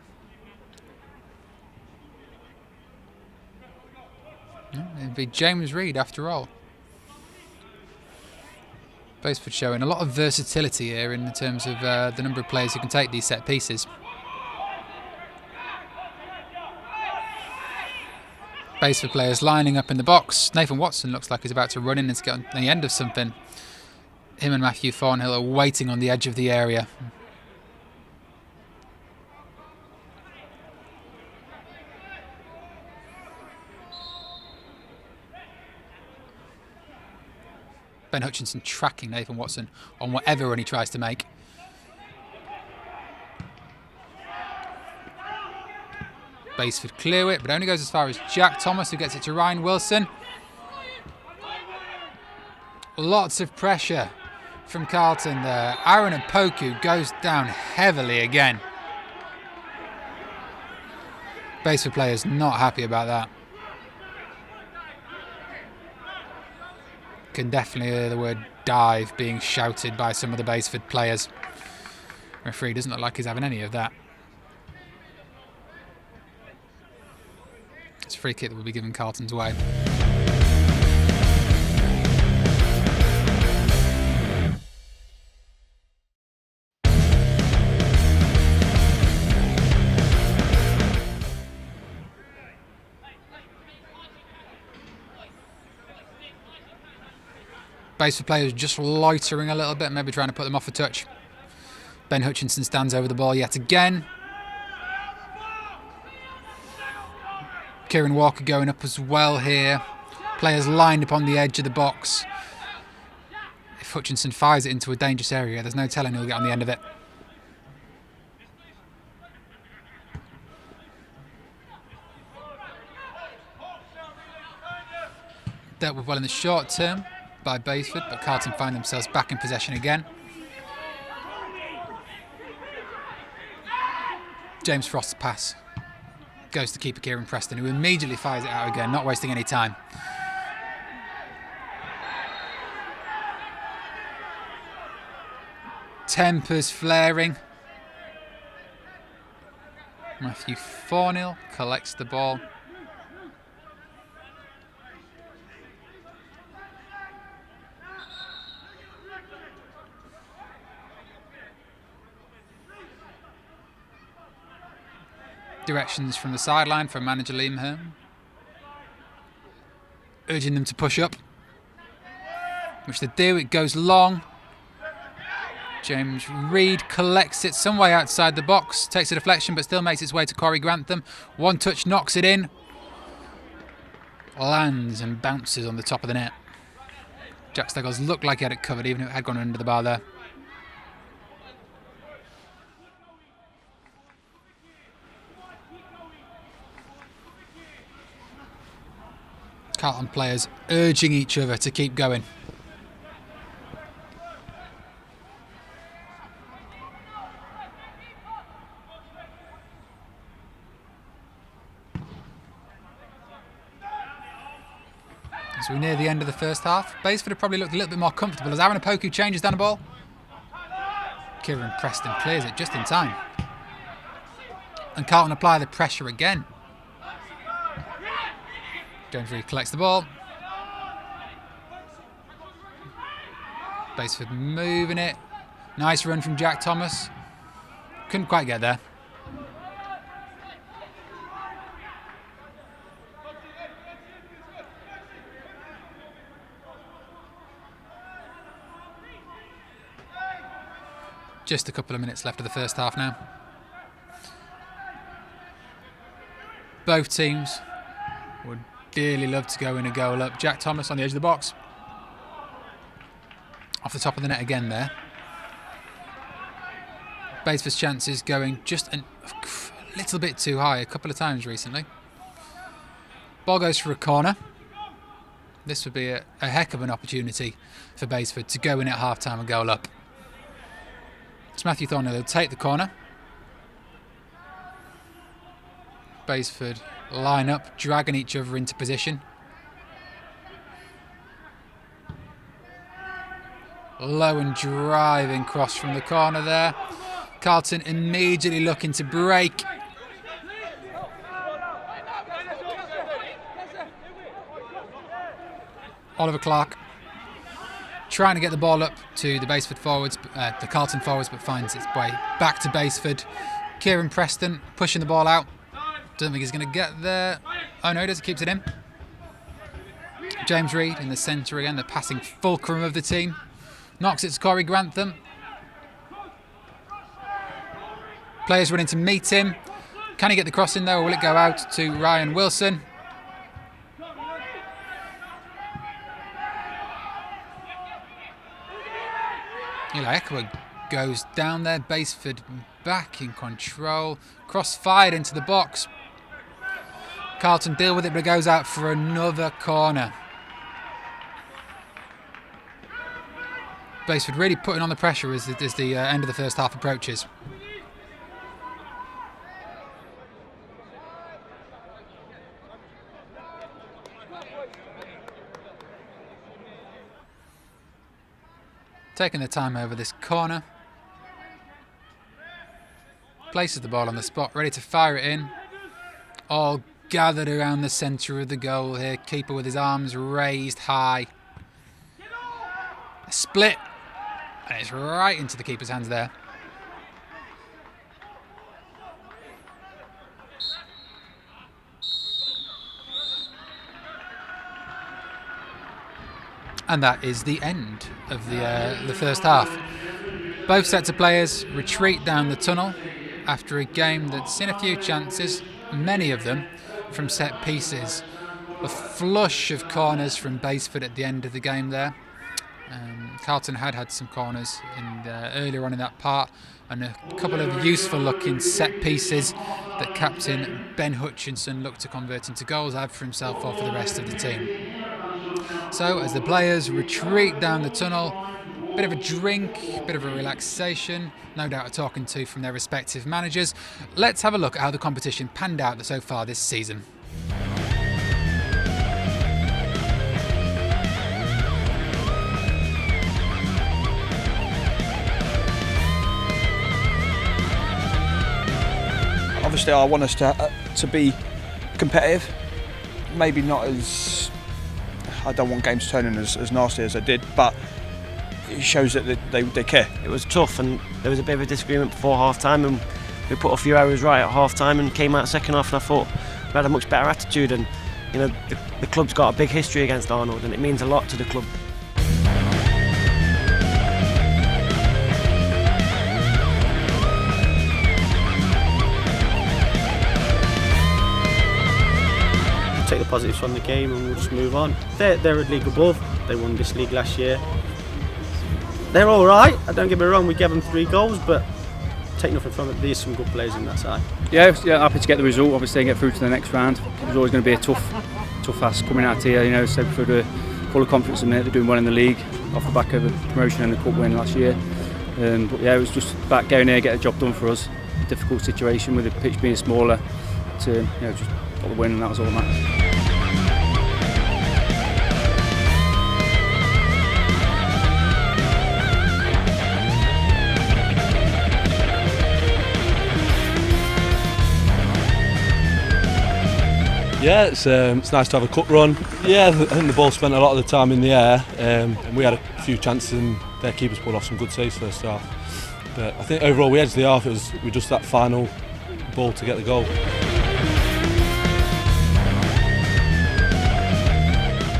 It'd be James Reid after all. Baseford showing a lot of versatility here in terms of the number of players who can take these set pieces. Baseford players lining up in the box. Nathan Watson looks like he's about to run in and get on the end of something. Him and Matthew Thornhill are waiting on the edge of the area. Ben Hutchinson tracking Nathan Watson on whatever run he tries to make. Baseford clear it, but only goes as far as Jack Thomas, who gets it to Ryan Wilson. Lots of pressure from Carlton there. Aaron Opoku goes down heavily again. Baseford players not happy about that. Can definitely hear the word dive being shouted by some of the Baseford players. Referee doesn't look like he's having any of that. It's a free kick that will be given Carlton's way. Baseford players just loitering a little bit, maybe trying to put them off a touch. Ben Hutchinson stands over the ball yet again. Kieran Walker going up as well here. Players lined upon the edge of the box. If Hutchinson fires it into a dangerous area, there's no telling who'll get on the end of it. Dealt with well in the short term by Baseford, but Carlton find themselves back in possession again. James Frost's pass goes to keeper Kieran Preston, who immediately fires it out again, not wasting any time. Tempers flaring. Matthew Thornhill collects the ball. Directions from the sideline from manager Liam Hearn, urging them to push up, which they do. It goes long. James Reid collects it some way outside the box, takes a deflection but still makes its way to Corey Grantham. One touch knocks it in, lands and bounces on the top of the net. Jack Steggles looked like he had it covered even if it had gone under the bar there. Carlton players urging each other to keep going. As we near the end of the first half, Baseford have probably looked a little bit more comfortable as Aaron Opoku changes down the ball. Kieran Preston clears it just in time. And Carlton apply the pressure again. James Reed collects the ball. Baseford moving it. Nice run from Jack Thomas. Couldn't quite get there. Just a couple of minutes left of the first half now. Both teams would dearly love to go in a goal up. Jack Thomas on the edge of the box. Off the top of the net again there. Baseford's chances going just a little bit too high a couple of times recently. Ball goes for a corner. This would be a heck of an opportunity for Baseford to go in at half-time and goal up. It's Matthew Thornhill who'll take the corner. Baseford line up, dragging each other into position. Low and driving cross from the corner there. Carlton immediately looking to break. Oliver Clark trying to get the ball up to the Baseford forwards, the Carlton forwards, but finds its way back to Baseford. Kieran Preston pushing the ball out. Don't think he's going to get there. Oh no, he does. He keeps it in. James Reed in the centre again, the passing fulcrum of the team. Knocks it to Corey Grantham. Players running to meet him. Can he get the cross in there, or will it go out to Ryan Wilson? Eli Eckler goes down there. Baseford back in control. Cross fired into the box. Carlton deal with it, but it goes out for another corner. Baseford really putting on the pressure as the end of the first half approaches. Taking the time over this corner. Places the ball on the spot, ready to fire it in. All gathered around the centre of the goal here. Keeper with his arms raised high. A split. And it's right into the keeper's hands there. And that is the end of the first half. Both sets of players retreat down the tunnel after a game that's seen a few chances, many of them from set pieces. A flush of corners from Baseford at the end of the game there. Carlton had some corners earlier on in that part, and a couple of useful looking set pieces that captain Ben Hutchinson looked to convert into goals, either for himself or for the rest of the team. So as the players retreat down the tunnel, bit of a drink, bit of a relaxation, no doubt a talking to from their respective managers. Let's have a look at how the competition panned out so far this season. Obviously, I want us to be competitive. Maybe not as, I don't want games turning as nasty as they did, but it shows that they care. It was tough, and there was a bit of a disagreement before half time, and we put a few errors right at half time and came out second half, and I thought we had a much better attitude. And you know, the club's got a big history against Arnold, and it means a lot to the club. Take the positives from the game and we'll just move on. They're a league above. They won this league last year. They're all right. Don't get me wrong. We gave them 3 goals, but take nothing from it. There's some good players in that side. Yeah, happy to get the result. Obviously, and get through to the next round. It was always going to be a tough ask coming out here. You know, so for the full of confidence in it. They're doing well in the league off the back of a promotion and a cup win last year. But yeah, it was just about going there, get the job done for us. Difficult situation with the pitch being smaller. To just got the win, and that was all that matters. Yeah, it's nice to have a cup run. Yeah, I think the ball spent a lot of the time in the air, and we had a few chances and their keepers pulled off some good saves first half. But I think overall we edged the half. We just that final ball to get the goal.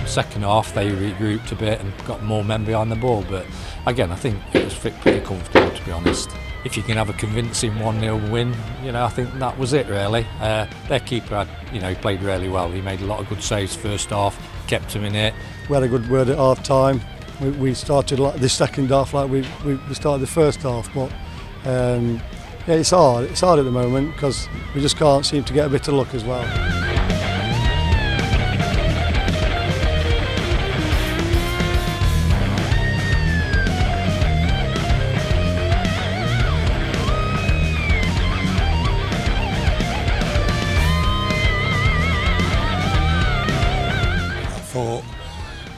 Second half they regrouped a bit and got more men behind the ball, but again I think it was pretty comfortable, to be honest. If you can have a convincing 1-0 win, I think that was it really. Their keeper he played really well. He made a lot of good saves first half, kept him in it. We had a good word at half time. We started like the second half like we started the first half, but it's hard at the moment because we just can't seem to get a bit of luck as well.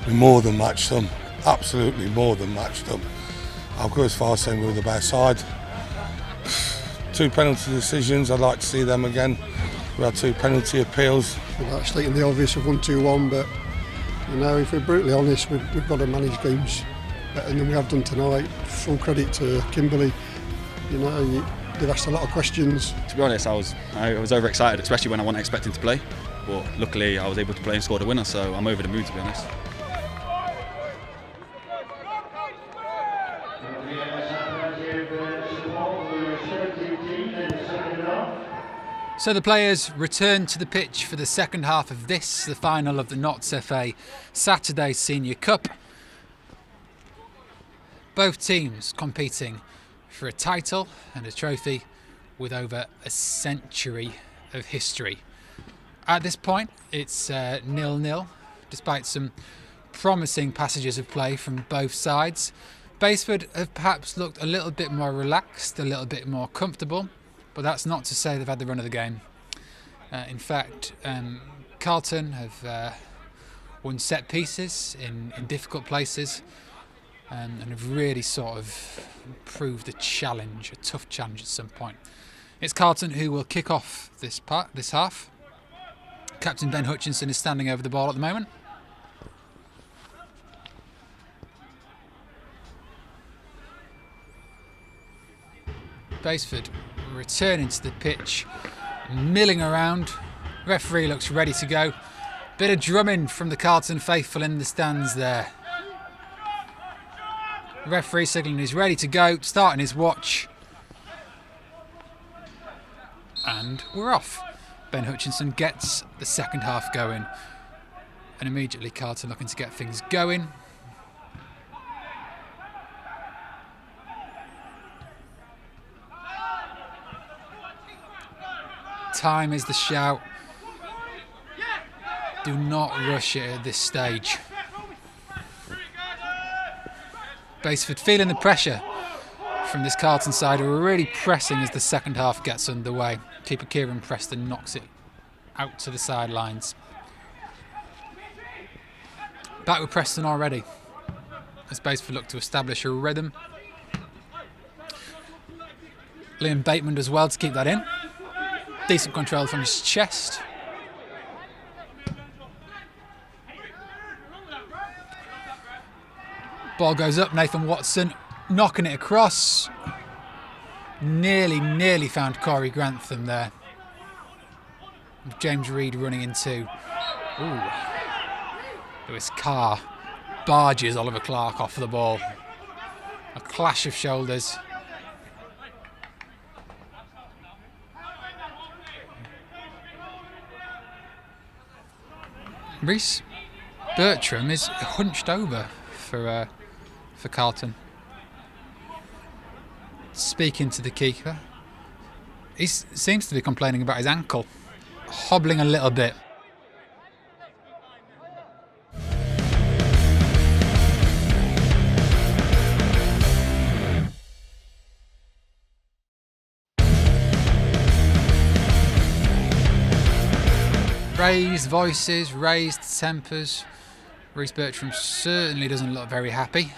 We more than matched them, absolutely more than matched them. I'll go as far as saying we were the better side. 2 penalty decisions, I'd like to see them again. We had 2 penalty appeals. Without stating the obvious of 1-2-1, but if we're brutally honest, we've got to manage games better than we have done tonight. Full credit to Kimberley. They've asked a lot of questions. To be honest, I was overexcited, especially when I wasn't expecting to play. But luckily, I was able to play and score the winner, so I'm over the moon, to be honest. So the players return to the pitch for the second half of this, the final of the Notts FA Saturday Senior Cup. Both teams competing for a title and a trophy with over a century of history. At this point, it's 0-0, despite some promising passages of play from both sides. Basford have perhaps looked a little bit more relaxed, a little bit more comfortable, but that's not to say they've had the run of the game. In fact, Carlton have won set pieces in difficult places and have really sort of proved a tough challenge at some point. It's Carlton who will kick off this half. Captain Ben Hutchinson is standing over the ball at the moment. Basford returning to the pitch, milling around. Referee looks ready to go. Bit of drumming from the Carlton faithful in the stands there. Referee signalling he's ready to go, starting his watch. And we're off. Ben Hutchinson gets the second half going, and immediately Carlton looking to get things going. Time is the shout. Do not rush it at this stage. Basford feeling the pressure from this Carlton side, who are really pressing as the second half gets underway. Keeper Kieran Preston knocks it out to the sidelines. Back with Preston already, as Basford look to establish a rhythm. Liam Bateman does well to keep that in. Decent control from his chest. Ball goes up, Nathan Watson knocking it across. Nearly found Corey Grantham there. James Reed running into. Lewis Carr barges Oliver Clark off the ball. A clash of shoulders. Reece Bertram is hunched over for Carlton. Speaking to the keeper, he seems to be complaining about his ankle, hobbling a little bit. Raised voices, raised tempers. Reece Bertram certainly doesn't look very happy.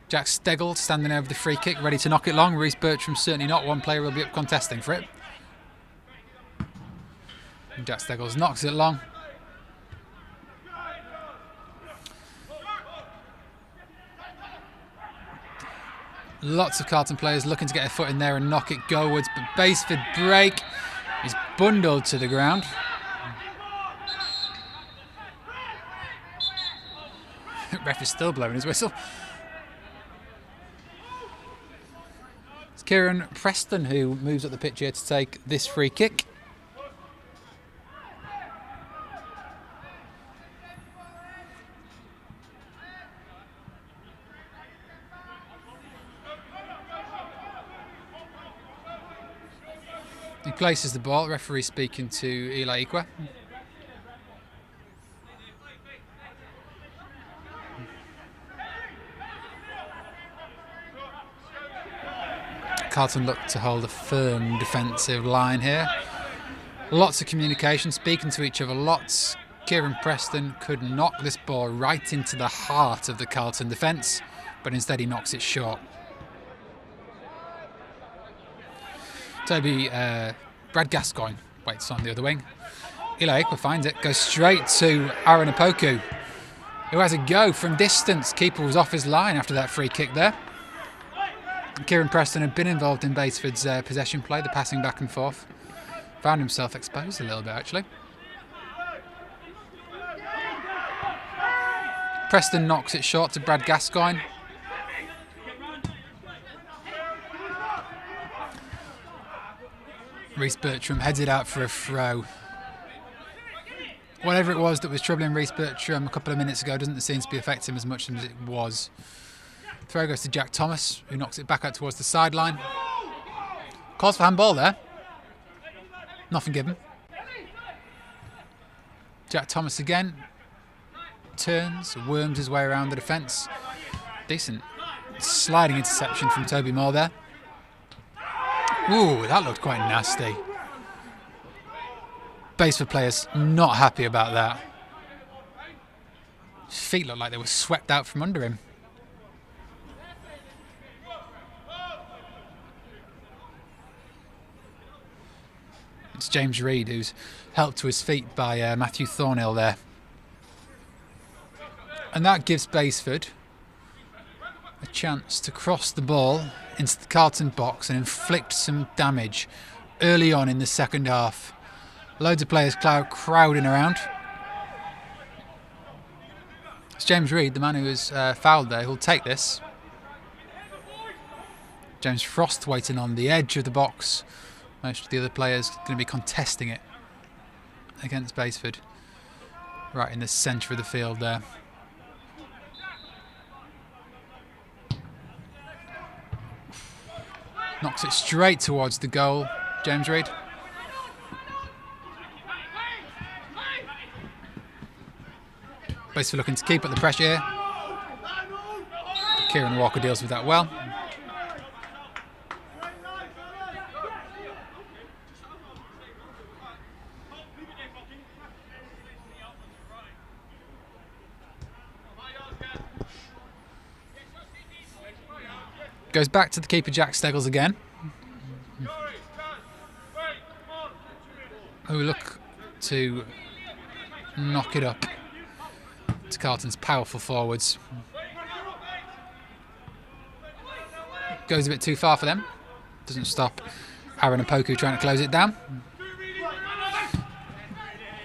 Jack Stegall standing over the free kick, ready to knock it long. Reece Bertram certainly not. One player will be up contesting for it. Jack Steggles knocks it long. Lots of Carlton players looking to get a foot in there and knock it goalwards, but Basford break is bundled to the ground. Ref is still blowing his whistle. It's Kieran Preston who moves up the pitch here to take this free kick. He places the ball, referee speaking to Eli Ikwe. Carlton look to hold a firm defensive line here. Lots of communication, speaking to each other lots. Kieran Preston could knock this ball right into the heart of the Carlton defence, but instead he knocks it short. Brad Gascoigne waits on the other wing. Eli Ikwe finds it, goes straight to Aaron Opoku, who has a go from distance. Keeper was off his line after that free kick there. Kieran Preston had been involved in Basford's possession play, the passing back and forth. Found himself exposed a little bit, actually. Preston knocks it short to Brad Gascoigne. Reece Bertram heads it out for a throw. Whatever it was that was troubling Reece Bertram a couple of minutes ago doesn't seem to be affecting him as much as it was. Throw goes to Jack Thomas, who knocks it back out towards the sideline. Calls for handball there. Nothing given. Jack Thomas again. Turns, worms his way around the defence. Decent sliding interception from Toby Moore there. Ooh, that looked quite nasty. Basford players not happy about that. His feet looked like they were swept out from under him. It's James Reid who's helped to his feet by Matthew Thornhill there. And that gives Basford a chance to cross the ball into the Carlton box and inflict some damage early on in the second half. Loads of players crowding around. It's James Reid, the man who was fouled there, who'll take this. James Frost waiting on the edge of the box. Most of the other players going to be contesting it against Basford. Right in the centre of the field there. Knocks it straight towards the goal, James Reid. Basford looking to keep up the pressure here. Kieran Walker deals with that well. Goes back to the keeper, Jack Steggles again. Who look to knock it up to Carlton's powerful forwards. Goes a bit too far for them. Doesn't stop Aaron Opoku trying to close it down.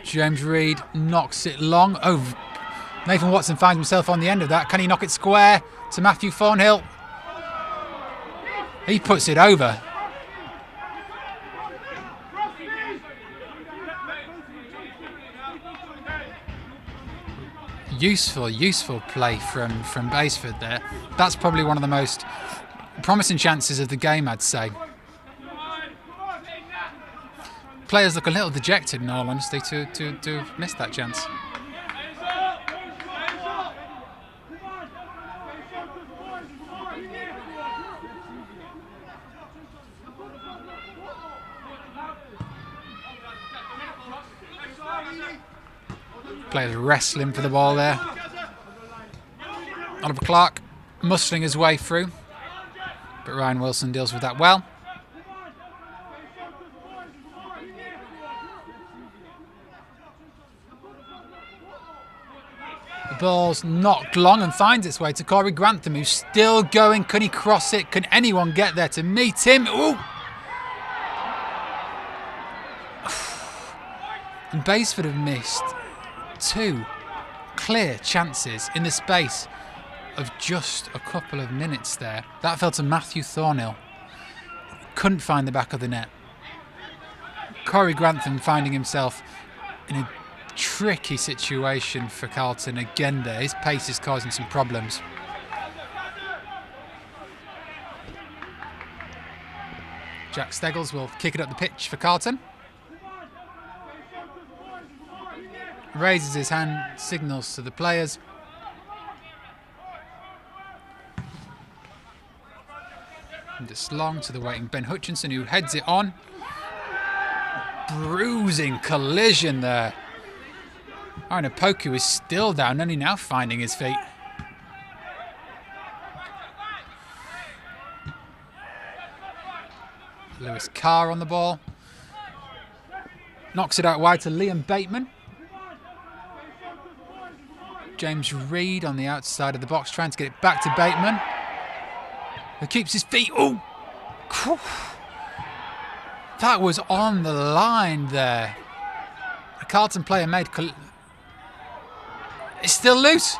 James Reid knocks it long. Oh, Nathan Watson finds himself on the end of that. Can he knock it square to Matthew Thornhill? He puts it over. Useful play from Basford there. That's probably one of the most promising chances of the game, I'd say. Players look a little dejected, in all honesty, to have missed that chance. Players wrestling for the ball there. Oliver Clark muscling his way through, but Ryan Wilson deals with that well. ball's knocked long and finds its way to Corey Grantham, who's still going. Can he cross it? Can anyone get there to meet him? Ooh! And Basford have missed 2 clear chances in the space of just a couple of minutes there. That fell to Matthew Thornhill. Couldn't find the back of the net. Corey Grantham finding himself in a tricky situation for Carlton again there. His pace is causing some problems. Jack Steggles will kick it up the pitch for Carlton. Raises his hand, signals to the players. And it's long to the waiting Ben Hutchinson, who heads it on. Bruising collision there. Aaron Opoku is still down, only now finding his feet. Lewis Carr on the ball. Knocks it out wide to Liam Bateman. James Reid on the outside of the box, trying to get it back to Bateman, who keeps his feet. Oh, that was on the line there. A Carlton player made. It's still loose.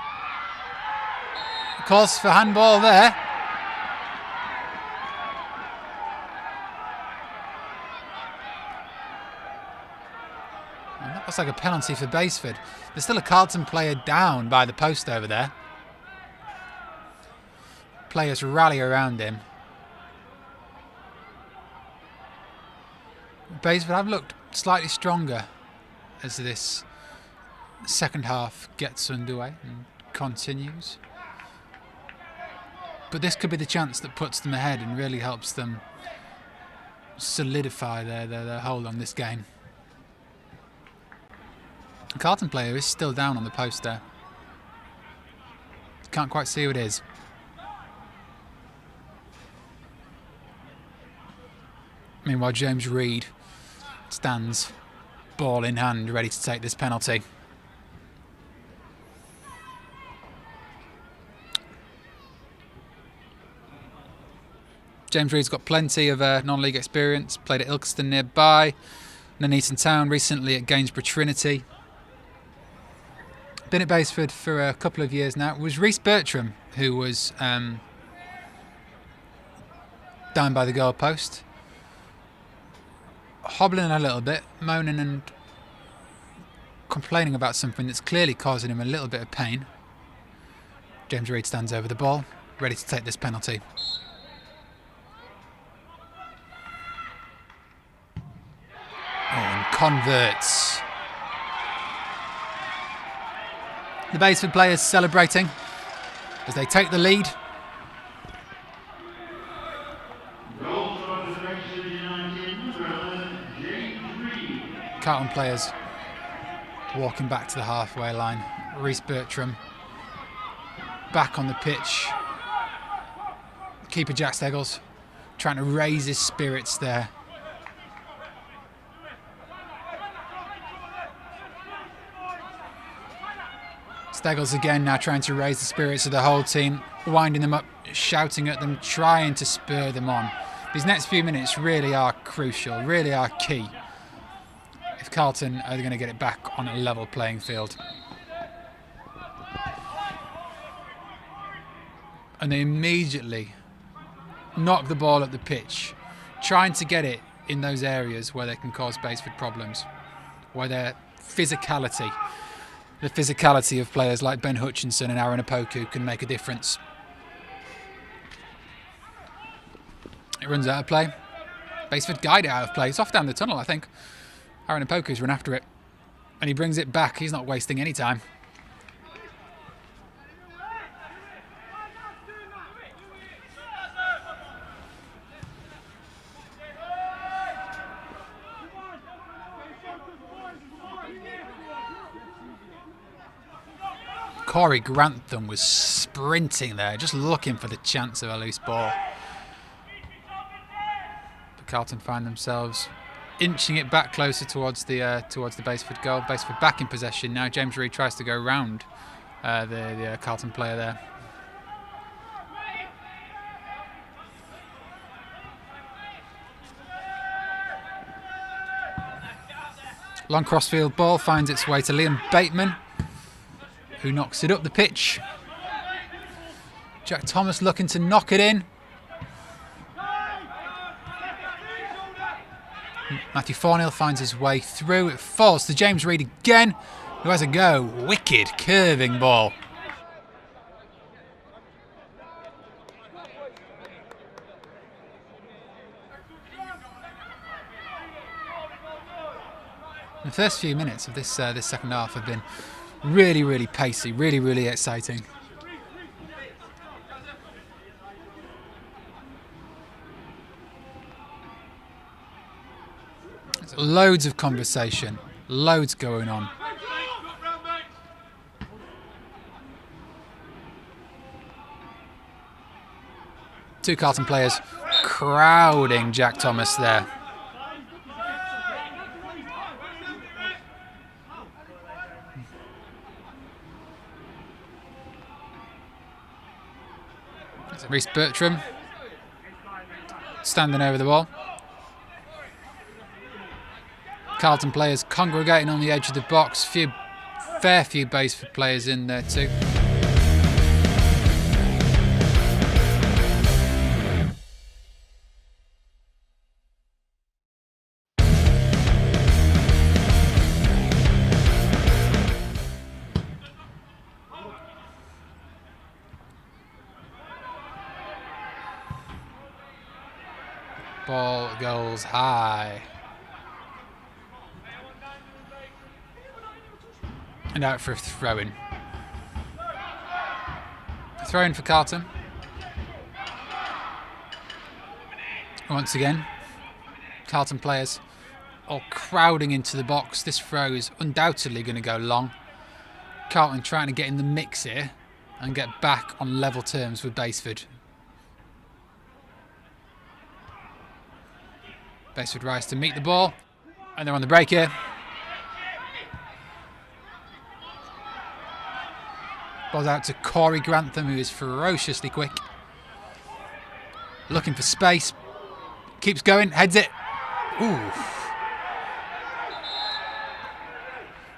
Calls for handball there. That looks like a penalty for Basford. There's still a Carlton player down by the post over there. Players rally around him. Basford have looked slightly stronger as this second half gets underway and continues. But this could be the chance that puts them ahead and really helps them solidify their hold on this game. The Carlton player is still down on the post there. Can't quite see who it is. Meanwhile, James Reid stands, ball in hand, ready to take this penalty. James Reid's got plenty of non-league experience, played at Ilkeston nearby, Nuneaton Town, recently at Gainsborough Trinity. Been at Basford for a couple of years now. It was Rhys Bertram who was down by the goalpost, hobbling a little bit, moaning and complaining about something that's clearly causing him a little bit of pain. James Reid stands over the ball, ready to take this penalty. Oh, and converts. The Basford players celebrating as they take the lead. Carlton players walking back to the halfway line. Rhys Bertram back on the pitch. Keeper Jack Steggles trying to raise his spirits there. Steggles again now trying to raise the spirits of the whole team, winding them up, shouting at them, trying to spur them on. These next few minutes really are crucial, really are key if Carlton are going to get it back on a level playing field. And they immediately knock the ball at the pitch, trying to get it in those areas where they can cause Basford problems, where their physicality, the physicality of players like Ben Hutchinson and Aaron Opoku can make a difference. It runs out of play. Basford guide it out of play. It's off down the tunnel, I think. Aaron Opoku's run after it. And he brings it back. He's not wasting any time. Corey Grantham was sprinting there, just looking for the chance of a loose ball. But Carlton find themselves inching it back closer towards the Basford goal. Basford back in possession now. James Reid tries to go round the Carlton player there. Long crossfield ball finds its way to Liam Bateman, who knocks it up the pitch. Jack Thomas looking to knock it in. Matthew Fornhill finds his way through. It falls to James Reid again, who has a go. Wicked curving ball. The first few minutes of this second half have been really pacey, really exciting. There's loads of conversation, loads going on. Two Carlton players crowding Jack Thomas there. Reece Bertram standing over the ball. Carlton players congregating on the edge of the box. Fair few Baseford players in there too. Ball goes high. And out for a throw-in. Throw-in for Carlton. Once again, Carlton players all crowding into the box. This throw is undoubtedly going to go long. Carlton trying to get in the mix here and get back on level terms with Baseford. Baseford rise to meet the ball, and they're on the break here. Ball's out to Corey Grantham, who is ferociously quick. Looking for space. Keeps going, heads it. Ooh.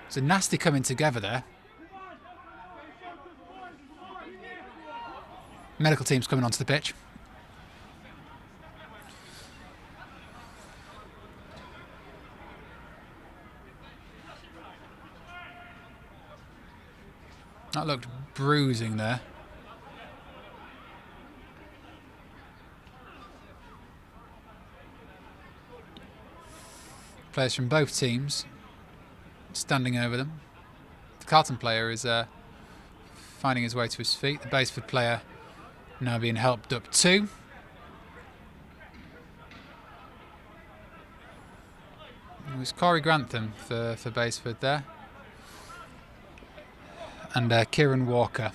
It's a nasty coming together there. Medical team's coming onto the pitch. That looked bruising there. Players from both teams standing over them. The Carlton player is finding his way to his feet. The Baseford player now being helped up too. It was Corey Grantham for Baseford there. And Kieran Walker.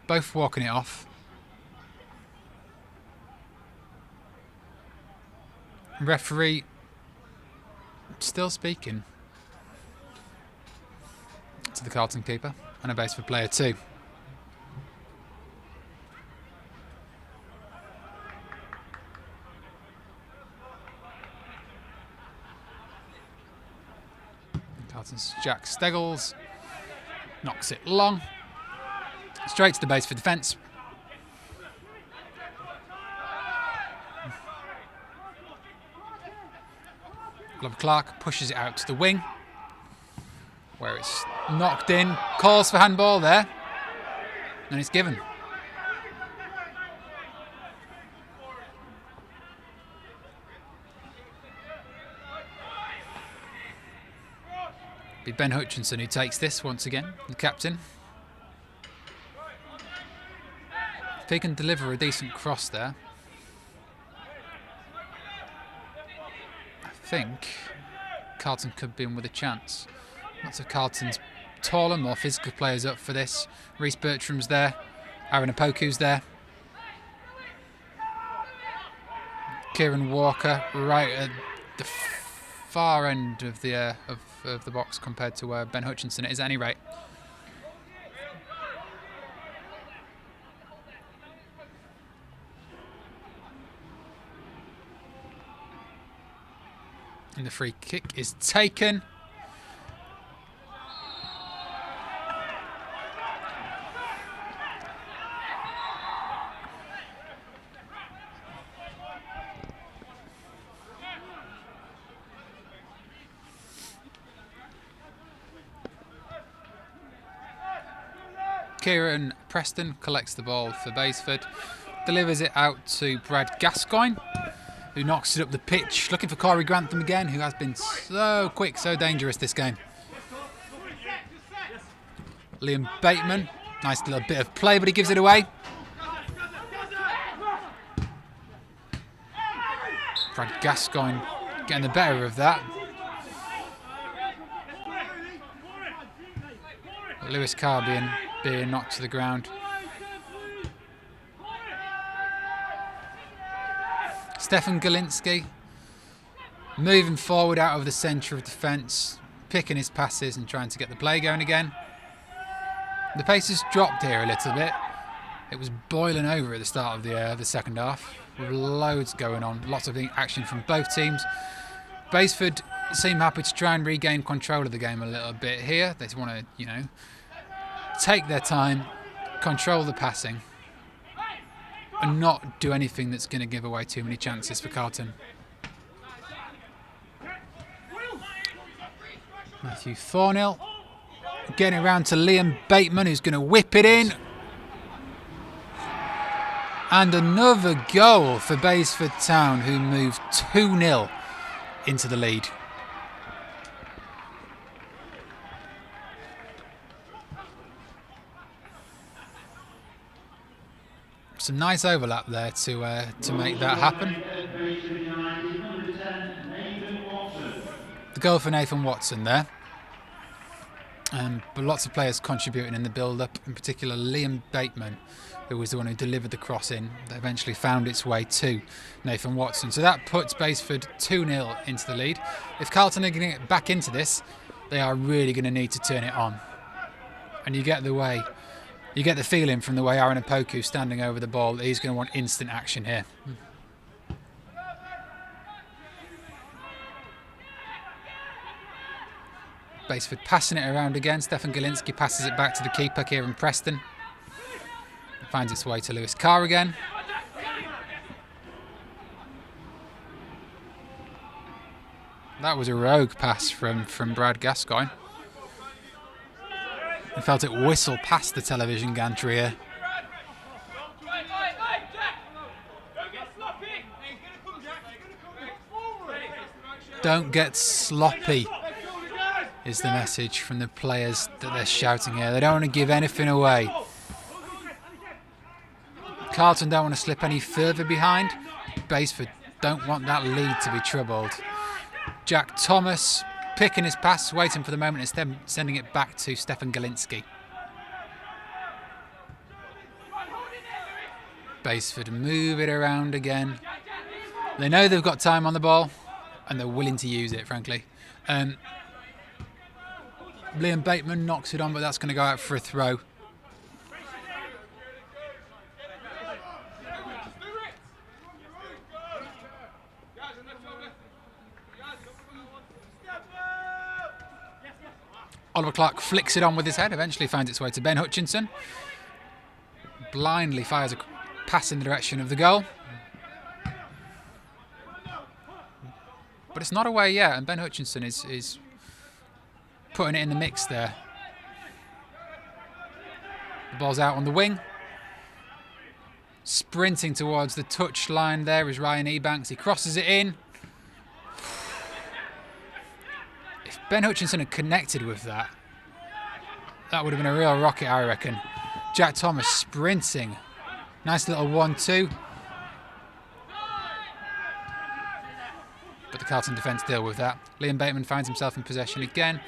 Both walking it off. Referee still speaking to the Carlton keeper and a Baseford player too. Carlton's Jack Steggles knocks it long, straight to the Baseford defence. Glover Clark pushes it out to the wing, where it's knocked in, calls for handball there, and it's given. Be Ben Hutchinson who takes this once again, the captain. If he can deliver a decent cross there, I think Carlton could be in with a chance. Lots of Carlton's taller, more physical players up for this. Reece Bertram's there, Aaron Opoku's there. Kieran Walker right at the far end of the box compared to Ben Hutchinson. It is at any rate. And the free kick is taken. Kieran Preston collects the ball for Basford, delivers it out to Brad Gascoigne, who knocks it up the pitch, looking for Corey Grantham again, who has been so quick, so dangerous this game. Liam Bateman, nice little bit of play, but he gives it away. Brad Gascoigne getting the better of that. Lewis Carr being knocked to the ground. Stefan Galinski moving forward out of the centre of defence, picking his passes and trying to get the play going again. The pace has dropped here a little bit. It was boiling over at the start of the second half, with loads going on, lots of action from both teams. Basford seem happy to try and regain control of the game a little bit here. They just want to, take their time, control the passing, and not do anything that's going to give away too many chances for Carlton. Matthew Thornhill getting around to Liam Bateman, who's going to whip it in. And another goal for Basford Town, who moved 2-0 into the lead. Some nice overlap there to make that happen. The goal for Nathan Watson there. But lots of players contributing in the build-up, in particular Liam Bateman, who was the one who delivered the cross in, that eventually found its way to Nathan Watson. So that puts Basford 2-0 into the lead. If Carlton are going to get back into this, they are really going to need to turn it on. And you get the feeling from the way Aaron Opoku's standing over the ball that he's going to want instant action here. Basford passing it around again. Stefan Galinski passes it back to the keeper, Kieran Preston. It finds its way to Lewis Carr again. That was a rogue pass from Brad Gascoigne. I felt it whistle past the television gantry here. Don't get sloppy is the message from the players that they're shouting here. They don't want to give anything away. Carlton don't want to slip any further behind. Basford don't want that lead to be troubled. Jack Thomas picking his pass, waiting for the moment, instead sending it back to Stefan Galinski. Basford move it around again. They know they've got time on the ball, and they're willing to use it, frankly. Liam Bateman knocks it on, but that's going to go out for a throw. Oliver Clark flicks it on with his head, eventually finds its way to Ben Hutchinson. Blindly fires a pass in the direction of the goal. But it's not away yet, and Ben Hutchinson is putting it in the mix there. The ball's out on the wing. Sprinting towards the touch line there is Ryan Ebanks. He crosses it in. If Ben Hutchinson had connected with that, that would have been a real rocket, I reckon. Jack Thomas sprinting. Nice little 1-2. But the Carlton defence deal with that. Liam Bateman finds himself in possession again.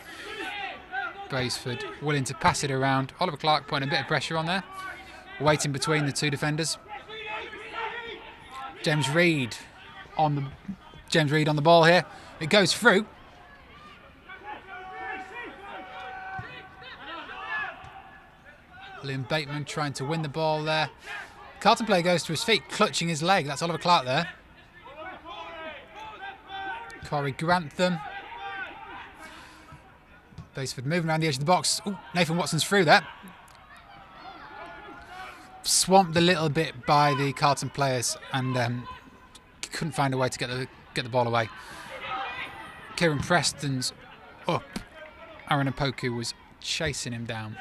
Basford willing to pass it around. Oliver Clark putting a bit of pressure on there. Waiting between the two defenders. James Reid on the ball here. It goes through, Liam Bateman trying to win the ball there. Carlton player goes to his feet, clutching his leg. That's Oliver Clark there. Corey Grantham. Baseford moving around the edge of the box. Ooh, Nathan Watson's through there. Swamped a little bit by the Carlton players and couldn't find a way to get the ball away. Kieran Preston's up. Aaron Opoku was chasing him down.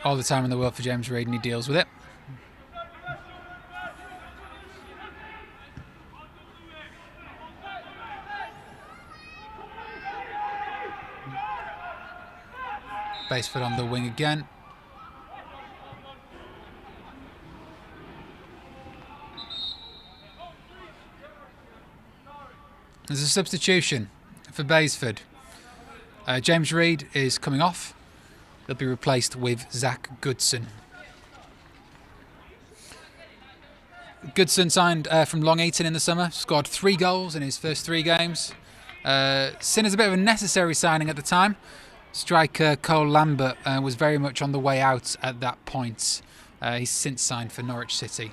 All the time in the world for James Reid, and he deals with it. Baseford on the wing again. There's a substitution for Baseford. James Reid is coming off. He'll be replaced with Zach Goodson. Goodson signed from Long Eaton in the summer, scored 3 goals in his first 3 games. Seen as a bit of a necessary signing at the time. Striker Cole Lambert was very much on the way out at that point. He's since signed for Norwich City.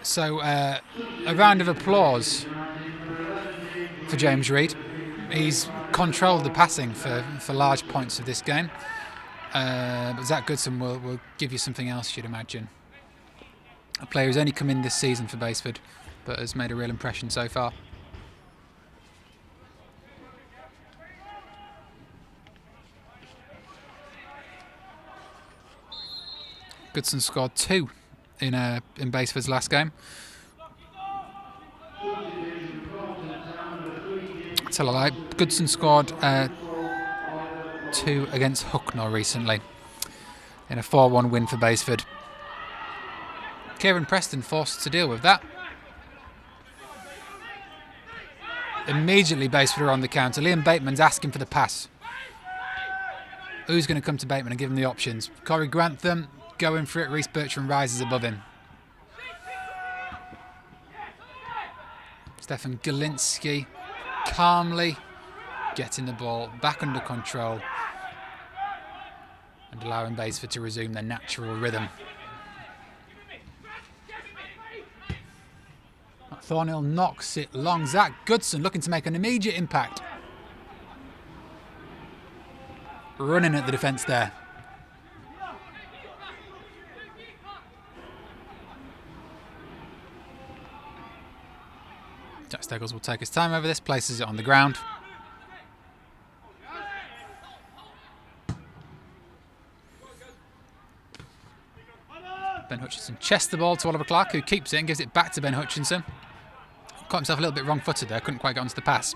So a round of applause for James Reid. He's controlled the passing for large points of this game. But Zach Goodson will give you something else, you'd imagine. A player who's only come in this season for Baseford, but has made a real impression so far. Goodson scored 2 in Baseford's last game. Tell a lie. Goodson scored 2 against Hucknall recently in a 4-1 win for Baseford. Kieran Preston forced to deal with that. Immediately Baseford are on the counter. Liam Bateman's asking for the pass. Who's going to come to Bateman and give him the options? Corey Grantham going for it. Reece Bertram rises above him. Stefan Galinsky calmly getting the ball back under control and allowing Baseford to resume their natural rhythm. Thornhill knocks it long. Zach Goodson looking to make an immediate impact. Running at the defence there. Jack Steggles will take his time over this, places it on the ground. Ben Hutchinson chests the ball to Oliver Clark, who keeps it and gives it back to Ben Hutchinson. Caught himself a little bit wrong-footed there, couldn't quite get onto the pass.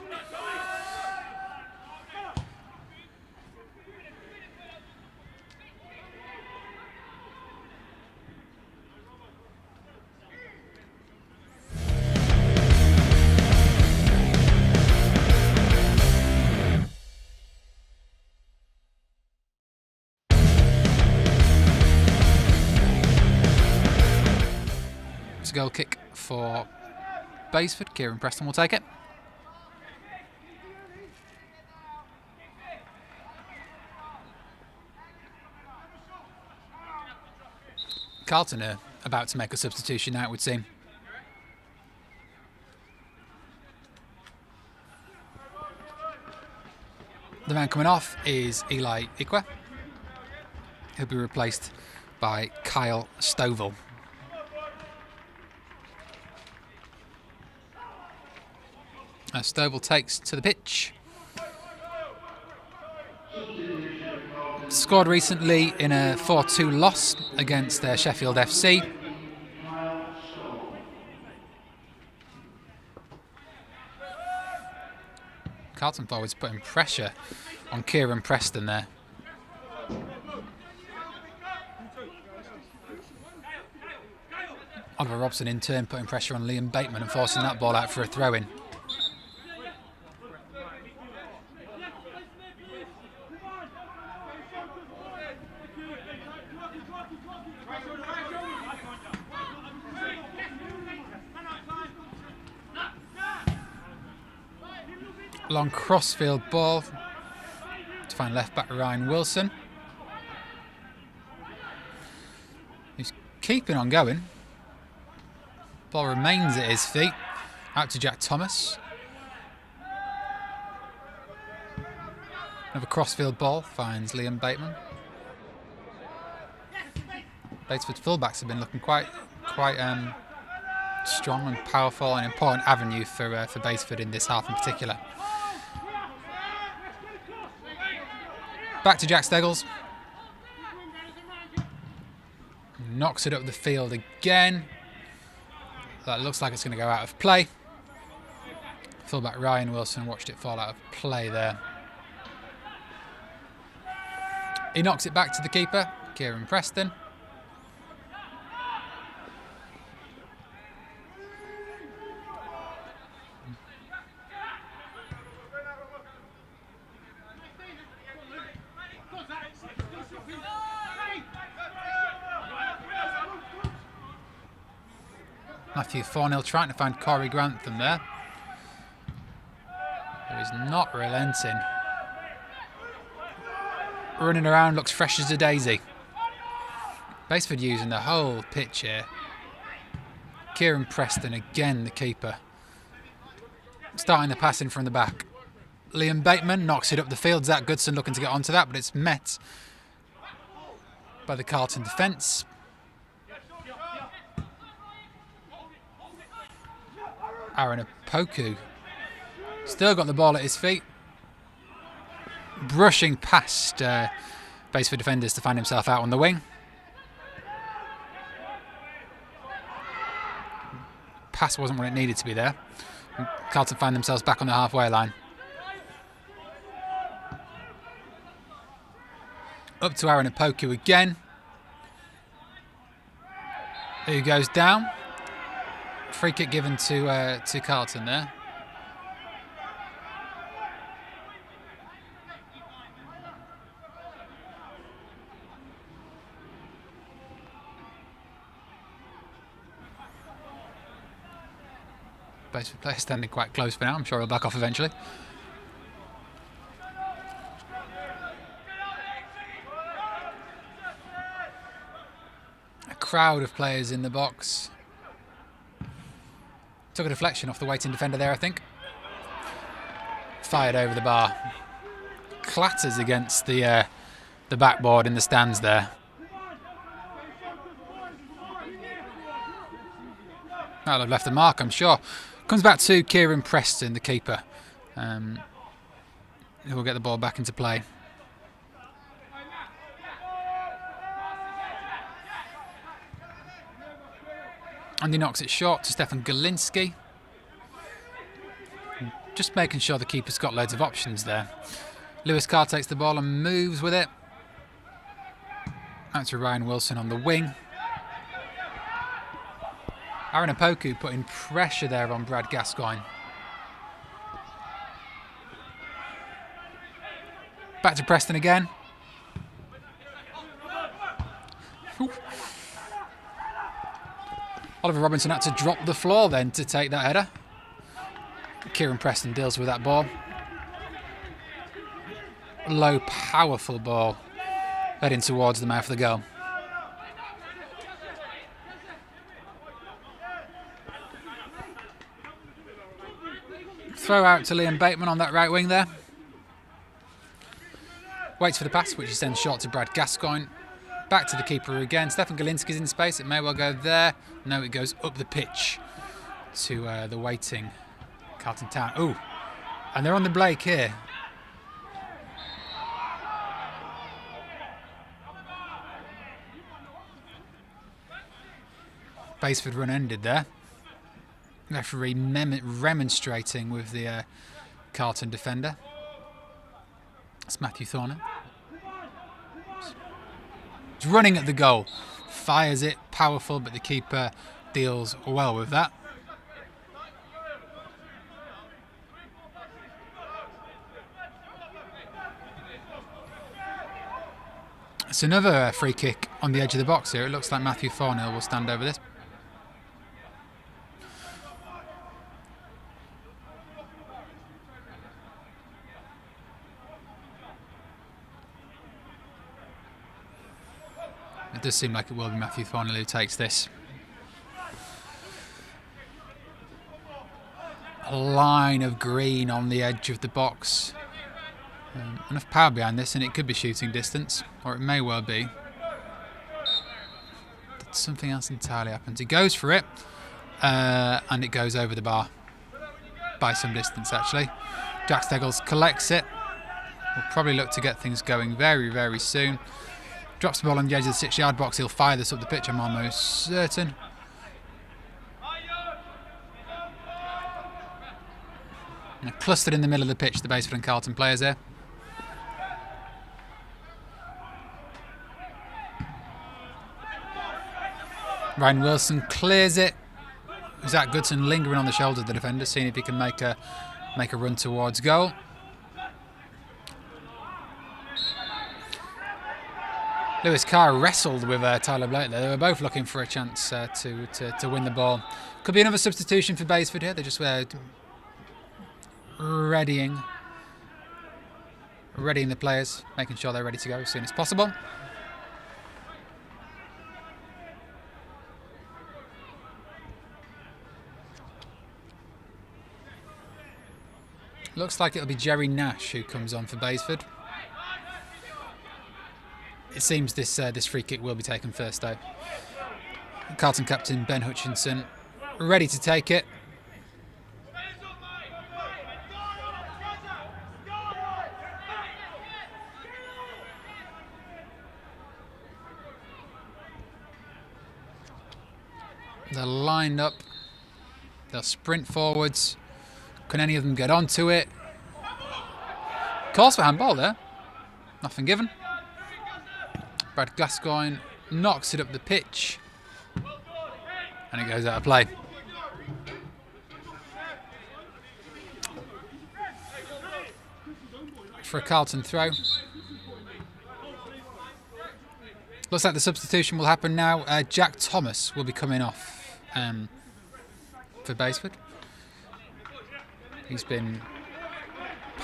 Goal kick for Baseford. Kieran Preston will take it. Carlton are about to make a substitution now, it would seem. The man coming off is Eli Ikwe. He'll be replaced by Kyle Stovall. Stovall takes to the pitch. Scored recently in a 4-2 loss against Sheffield FC. Carlton forwards putting pressure on Kieran Preston there. Oliver Robson in turn putting pressure on Liam Bateman and forcing that ball out for a throw-in. Long crossfield ball to find left back Ryan Wilson. He's keeping on going. Ball remains at his feet. Out to Jack Thomas. Another crossfield ball finds Liam Bateman. Batesford's fullbacks have been looking quite strong and powerful, an important avenue for Batesford in this half in particular. Back to Jack Steggles. Knocks it up the field again. That looks like it's going to go out of play. Fullback Ryan Wilson watched it fall out of play there. He knocks it back to the keeper, Kieran Preston. Matthew Thornhill trying to find Corey Grantham there. Who is not relenting. Running around, looks fresh as a daisy. Batesford using the whole pitch here. Kieran Preston again, the keeper. Starting the passing from the back. Liam Bateman knocks it up the field. Zach Goodson looking to get onto that, but it's met by the Carlton defence. Aaron Opoku still got the ball at his feet, brushing past Batesford defenders to find himself out on the wing. Pass wasn't what it needed to be there. Carlton find themselves back on the halfway line. Up to Aaron Opoku again, who goes down. Free kick given to Carlton there. Batesford player standing quite close for now. I'm sure he'll back off eventually. A crowd of players in the box. Took a deflection off the waiting defender there, I think. Fired over the bar. Clatters against the backboard in the stands there. That'll have left a mark, I'm sure. Comes back to Kieran Preston, the keeper, who will get the ball back into play. And he knocks it short to Stefan Golinski. Just making sure the keeper's got loads of options there. Lewis Carr takes the ball and moves with it. Out to Ryan Wilson on the wing. Aaron Opoku putting pressure there on Brad Gascoigne. Back to Preston again. Ooh. Oliver Robinson had to drop the floor then to take that header. Kieran Preston deals with that ball. Low, powerful ball heading towards the mouth of the goal. Throw out to Liam Bateman on that right wing there. Waits for the pass, which he sends short to Brad Gascoigne. Back to the keeper again. Stefan Golinski's in space. It may well go there. No, it goes up the pitch to the waiting Carlton Town. Ooh, and they're on the break here. Batesford run ended there. Referee remonstrating with the Carlton defender. It's Matthew Thornhill. He's running at the goal. Fires it, powerful, but the keeper deals well with that. It's another free kick on the edge of the box here. It looks like Matthew Thornhill will stand over this. does seem like it will be Matthew Thornhill who takes this. A line of green on the edge of the box. Enough power behind this, and it could be shooting distance, or it may well be. Did something else entirely happen? He goes for it, and it goes over the bar by some distance, actually. Jack Steggles collects it. Will probably look to get things going very, very soon. Drops the ball on the edge of the 6-yard box. He'll fire this up the pitch, I'm almost certain. And clustered in the middle of the pitch, the Baseford and Carlton players there. Ryan Wilson clears it. Zach Goodson lingering on the shoulder of the defender, seeing if he can make a run towards goal. Lewis Carr wrestled with Tyler Blake there. They were both looking for a chance to win the ball. Could be another substitution for Baseford here. They're just readying the players, making sure they're ready to go as soon as possible. Looks like it'll be Jerry Nash who comes on for Baseford. It seems this free kick will be taken first though. Carlton captain Ben Hutchinson ready to take it. They're lined up. They'll sprint forwards. Can any of them get onto it? Calls for handball there. Nothing given. Brad Gascoigne knocks it up the pitch. And it goes out of play. For a Carlton throw. Looks like the substitution will happen now. Jack Thomas will be coming off for Baseford. He's been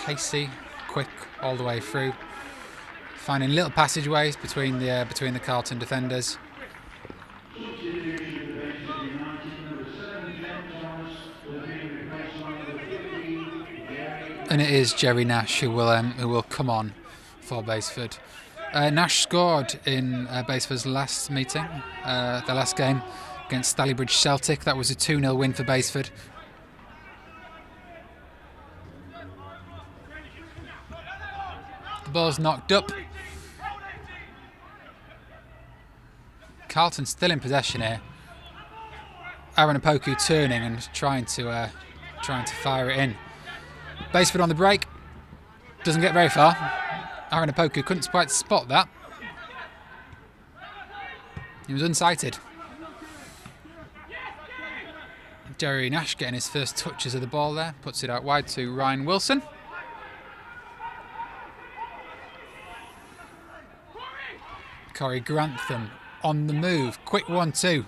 pacey, quick all the way through, finding little passageways between the Carlton defenders. And it is Jerry Nash who will come on for Baseford. Nash scored in Baseford's last meeting, the last game against Stalybridge Celtic. That was a 2-0 win for Baseford. The ball's knocked up. Carlton still in possession here. Aaron Opoku turning and trying to fire it in. Baseford on the break. Doesn't get very far. Aaron Opoku couldn't quite spot that. He was unsighted. Jerry Nash getting his first touches of the ball there. Puts it out wide to Ryan Wilson. Corey Grantham on the move. Quick 1-2.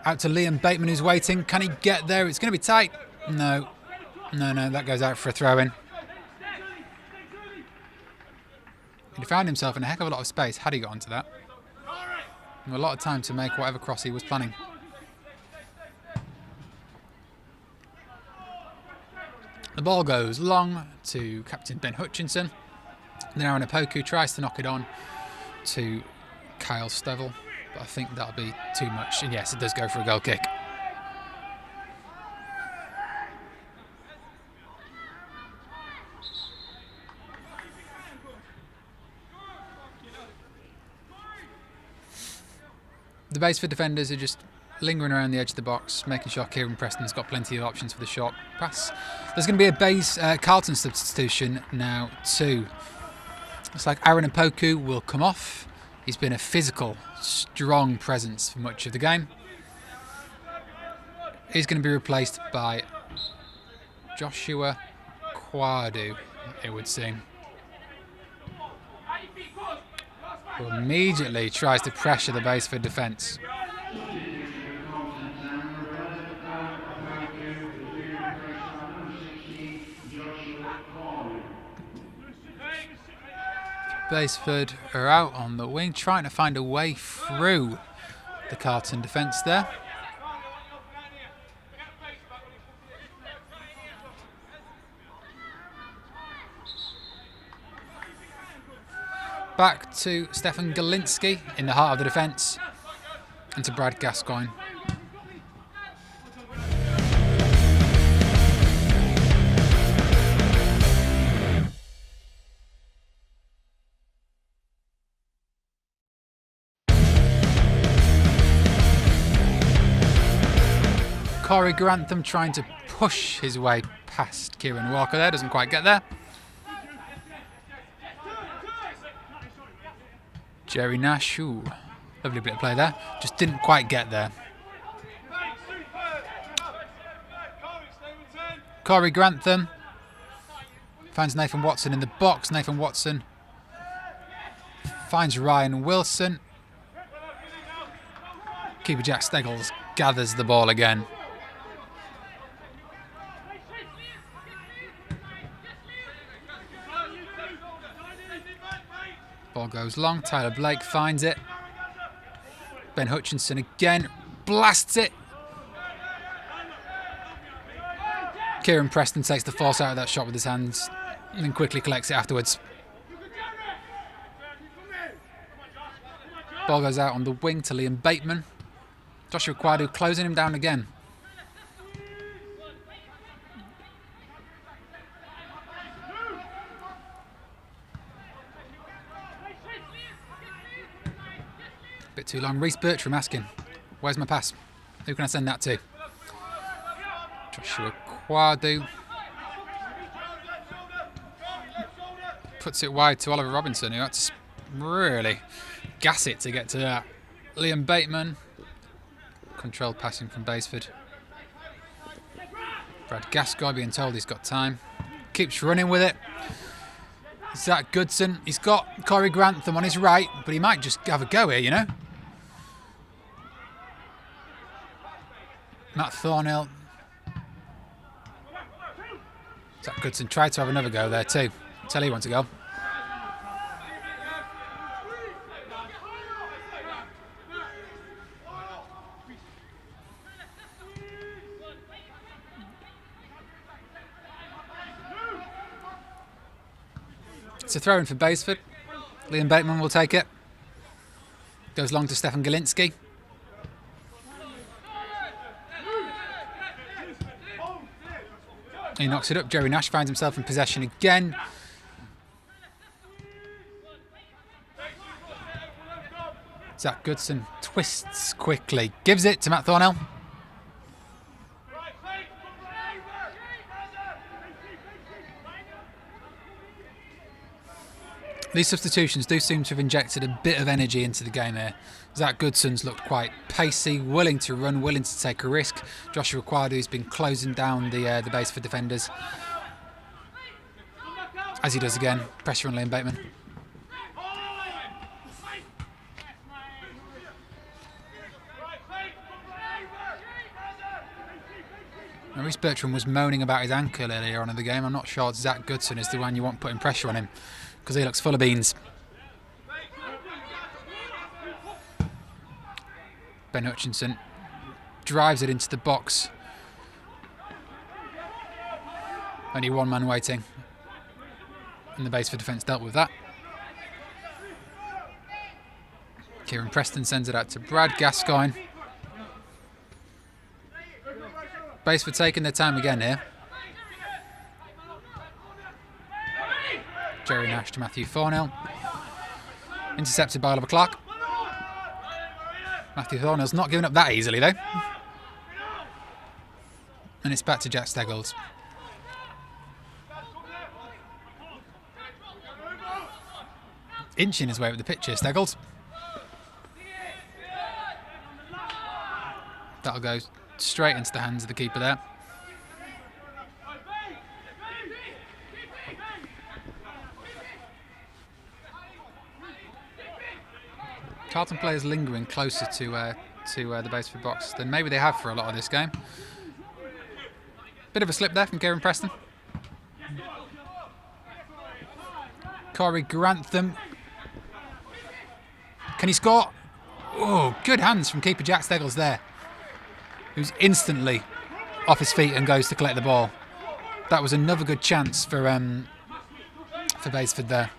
Out to Liam Bateman who's waiting. Can he get there? It's going to be tight. No. That goes out for a throw-in. He found himself in a heck of a lot of space had he got onto that. And a lot of time to make whatever cross he was planning. The ball goes long to captain Ben Hutchinson. Then Aaron Opoku tries to knock it on to Kyle Stevel, but I think that'll be too much. And yes, it does go for a goal kick. The Baseford defenders are just lingering around the edge of the box, making sure Kieran Preston's got plenty of options for the short pass. There's going to be a Carlton substitution now too. Looks like Aaron Opoku will come off. He's been a physical, strong presence for much of the game. He's going to be replaced by Joshua Kwadu, it would seem. Who immediately tries to pressure the Baseford defence. Baseford are out on the wing, trying to find a way through the Carlton defence there. Back to Stefan Galinski in the heart of the defence, and to Brad Gascoigne. Corey Grantham trying to push his way past Kieran Walker there, doesn't quite get there. Jerry Nash, ooh, lovely bit of play there, just didn't quite get there. Corey Grantham finds Nathan Watson in the box. Nathan Watson finds Ryan Wilson. Keeper Jack Steggles gathers the ball again. Ball goes long, Tyler Blake finds it. Ben Hutchinson again, blasts it. Kieran Preston takes the force out of that shot with his hands and then quickly collects it afterwards. Ball goes out on the wing to Liam Bateman. Joshua Kwadu closing him down again. Bit too long. Reece Bertram asking, where's my pass? Who can I send that to? Joshua Kwadu puts it wide to Oliver Robinson, who had to really gas it to get to that. Liam Bateman, controlled passing from Baseford. Brad Gascoigne being told he's got time, keeps running with it. Zach Goodson, he's got Corey Grantham on his right, but he might just have a go here, you know. Matt Thornhill. Zach Goodson tried to have another go there too. Tell he wants to go. It's a throw in for Baseford. Liam Bateman will take it. Goes long to Stefan Galinski. He knocks it up. Jerry Nash finds himself in possession again. Zach Goodson twists quickly. Gives it to Matt Thornhill. These substitutions do seem to have injected a bit of energy into the game here. Zach Goodson's looked quite pacey, willing to run, willing to take a risk. Joshua Kwadu's been closing down the base for defenders. As he does again, pressure on Liam Bateman. Now, Reece Bertram was moaning about his ankle earlier on in the game. I'm not sure Zach Goodson is the one you want putting pressure on him, because he looks full of beans. Ben Hutchinson drives it into the box. Only one man waiting. And the base for defence dealt with that. Kieran Preston sends it out to Brad Gascoigne. Base for taking their time again here. Jerry Nash to Matthew Thornhill. Intercepted by Oliver Clark. Matthew Thornhill's not giving up that easily though. And it's back to Jack Steggles. Inching his way up the pitch here, Steggles. That'll go straight into the hands of the keeper there. Carlton players lingering closer to the Baseford box than maybe they have for a lot of this game. Bit of a slip there from Kieran Preston. Corey Grantham Can he score? Oh, good hands from keeper Jack Steggles there, who's instantly off his feet and goes to collect the ball. That was another good chance for Baseford there.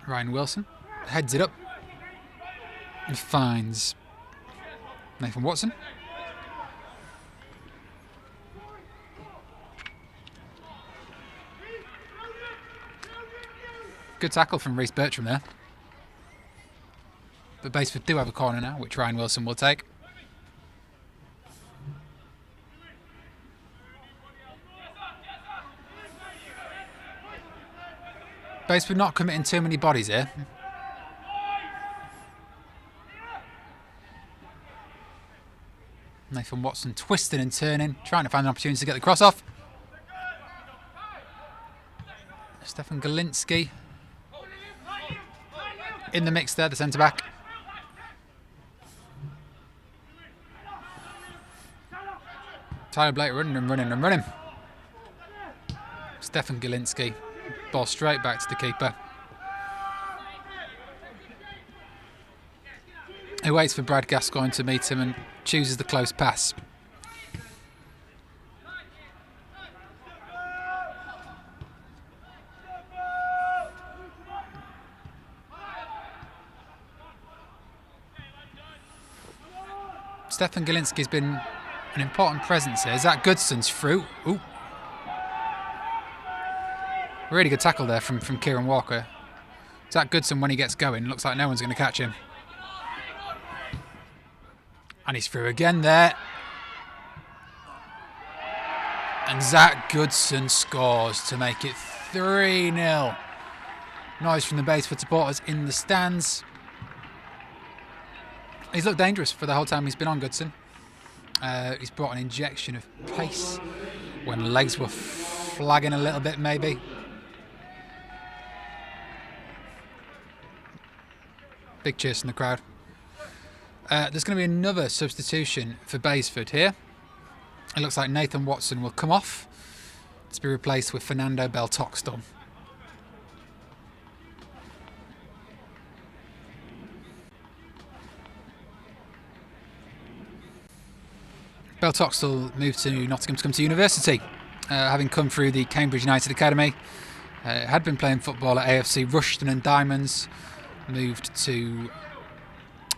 Ryan Wilson heads it up and finds Nathan Watson. Good tackle from Reece Bertram there. But Baseford do have a corner now, which Ryan Wilson will take. Baseford not committing too many bodies here. Nathan Watson twisting and turning, trying to find an opportunity to get the cross off. Stefan Galinski in the mix there, the centre-back. Tyler Blake running. Stefan Galinski, ball straight back to the keeper, who waits for Brad Gascoigne to meet him and chooses the close pass. Stefan Galinski's been an important presence here. Zach Goodson's through. Ooh. Really good tackle there from Kieran Walker. Zach Goodson, when he gets going, looks like no one's going to catch him. And he's through again there. And Zach Goodson scores to make it 3-0. Noise from the Baseford supporters in the stands. He's looked dangerous for the whole time he's been on, Goodson. He's brought an injection of pace when legs were flagging a little bit, maybe. Big cheers from the crowd. There's going to be another substitution for Baseford here. It looks like Nathan Watson will come off to be replaced with Fernando Beltoxtel. Beltoxtel moved to Nottingham to come to university, having come through the Cambridge United Academy. Had been playing football at AFC Rushden and Diamonds. Moved to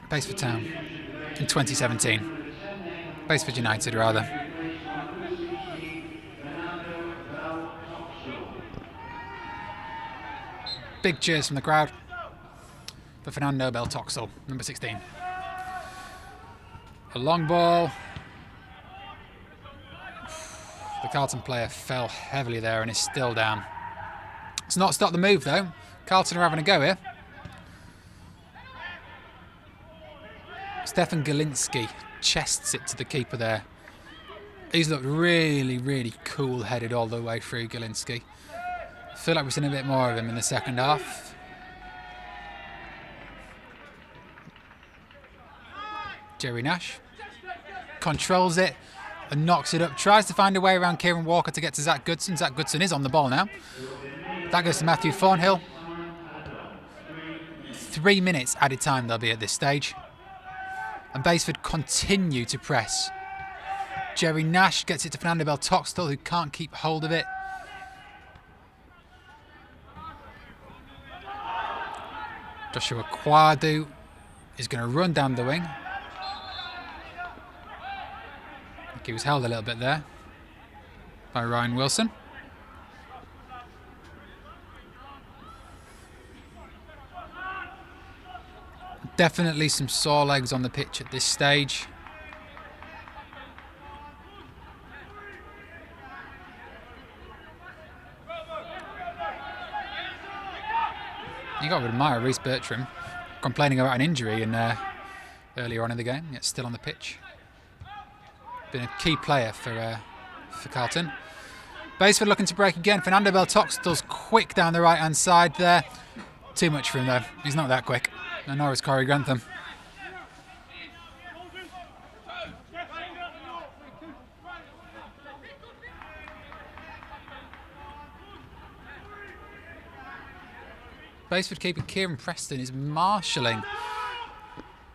Baseford Town in 2017. Baseford United, rather. Big cheers from the crowd for Fernando Beltoxtel, number 16. A long ball. The Carlton player fell heavily there and is still down. It's not stopped the move though. Carlton are having a go here. Stefan Galinski chests it to the keeper there. He's looked really, really cool-headed all the way through, Galinski. I feel like we've seen a bit more of him in the second half. Jerry Nash controls it and knocks it up. Tries to find a way around Kieran Walker to get to Zach Goodson. Zach Goodson is on the ball now. That goes to Matthew Thornhill. 3 minutes added time there'll be at this stage. And Baseford continue to press. Jerry Nash gets it to Fernando Beltoxtel, who can't keep hold of it. Joshua Quadu is going to run down the wing. I think he was held a little bit there by Ryan Wilson. Definitely some sore legs on the pitch at this stage. You got to admire Reece Bertram complaining about an injury earlier on in the game, yet still on the pitch. Been a key player for Carlton. Baseford looking to break again. Fernando Beltoxtel's quick down the right-hand side there. Too much for him though. He's not that quick. And nor is Corey Grantham. Baseford keeper Kieran Preston is marshalling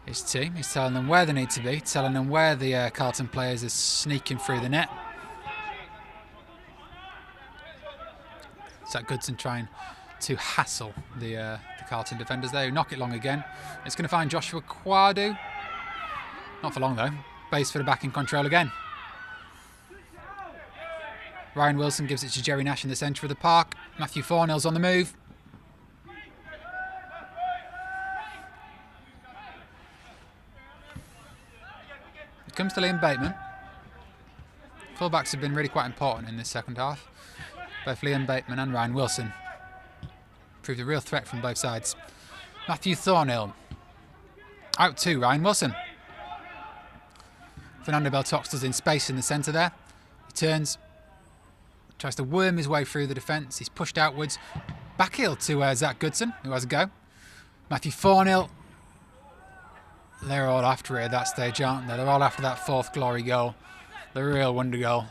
his team. He's telling them where they need to be, telling them where the Carlton players are sneaking through the net. Zach Goodson trying to hassle the Carlton defenders there, who knock it long again. It's going to find Joshua Quadu. Not for long though. Baseford are back in control again. Ryan Wilson gives it to Jerry Nash in the centre of the park. Matthew Thornhill's on the move. It comes to Liam Bateman. Fullbacks have been really quite important in this second half. Both Liam Bateman and Ryan Wilson proved a real threat from both sides. Matthew Thornhill. Out to Ryan Wilson. Fernando Beltoxter's in space in the centre there. He turns, tries to worm his way through the defence. He's pushed outwards. Backheel to Zach Goodson, who has a go. Matthew Thornhill. They're all after it at that stage, aren't they? They're all after that fourth glory goal. The real wonder goal.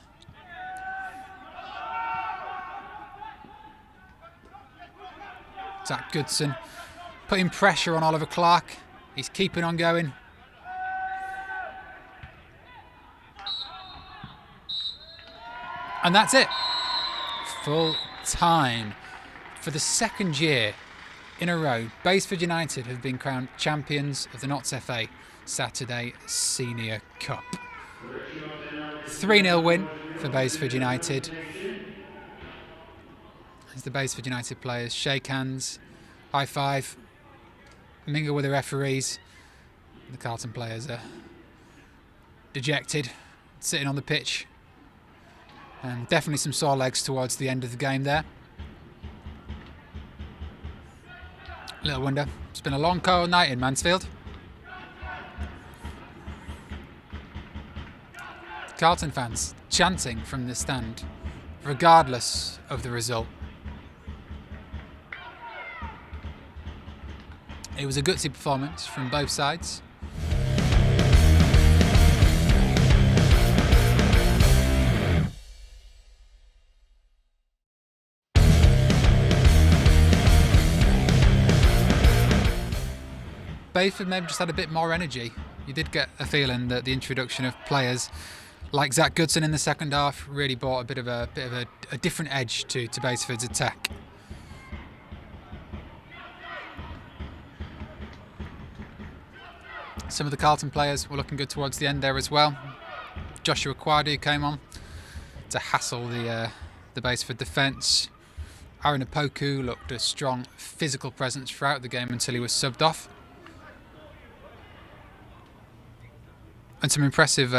Zach Goodson putting pressure on Oliver Clark. He's keeping on going. And that's it. Full time. For the second year in a row, Baseford United have been crowned champions of the Notts FA Saturday Senior Cup. 3-0 win for Baseford United. As the Baseford United players shake hands, high five, mingle with the referees. The Carlton players are dejected, sitting on the pitch. And definitely some sore legs towards the end of the game there. Little wonder. It's been a long, cold night in Mansfield. Carlton fans chanting from the stand, regardless of the result. It was a gutsy performance from both sides. Baseford maybe just had a bit more energy. You did get a feeling that the introduction of players like Zach Goodson in the second half really brought a bit of a different edge to Baseford's attack. Some of the Carlton players were looking good towards the end there as well. Joshua Quadu came on to hassle the Baseford defence. Aaron Opoku looked a strong physical presence throughout the game until he was subbed off. And some impressive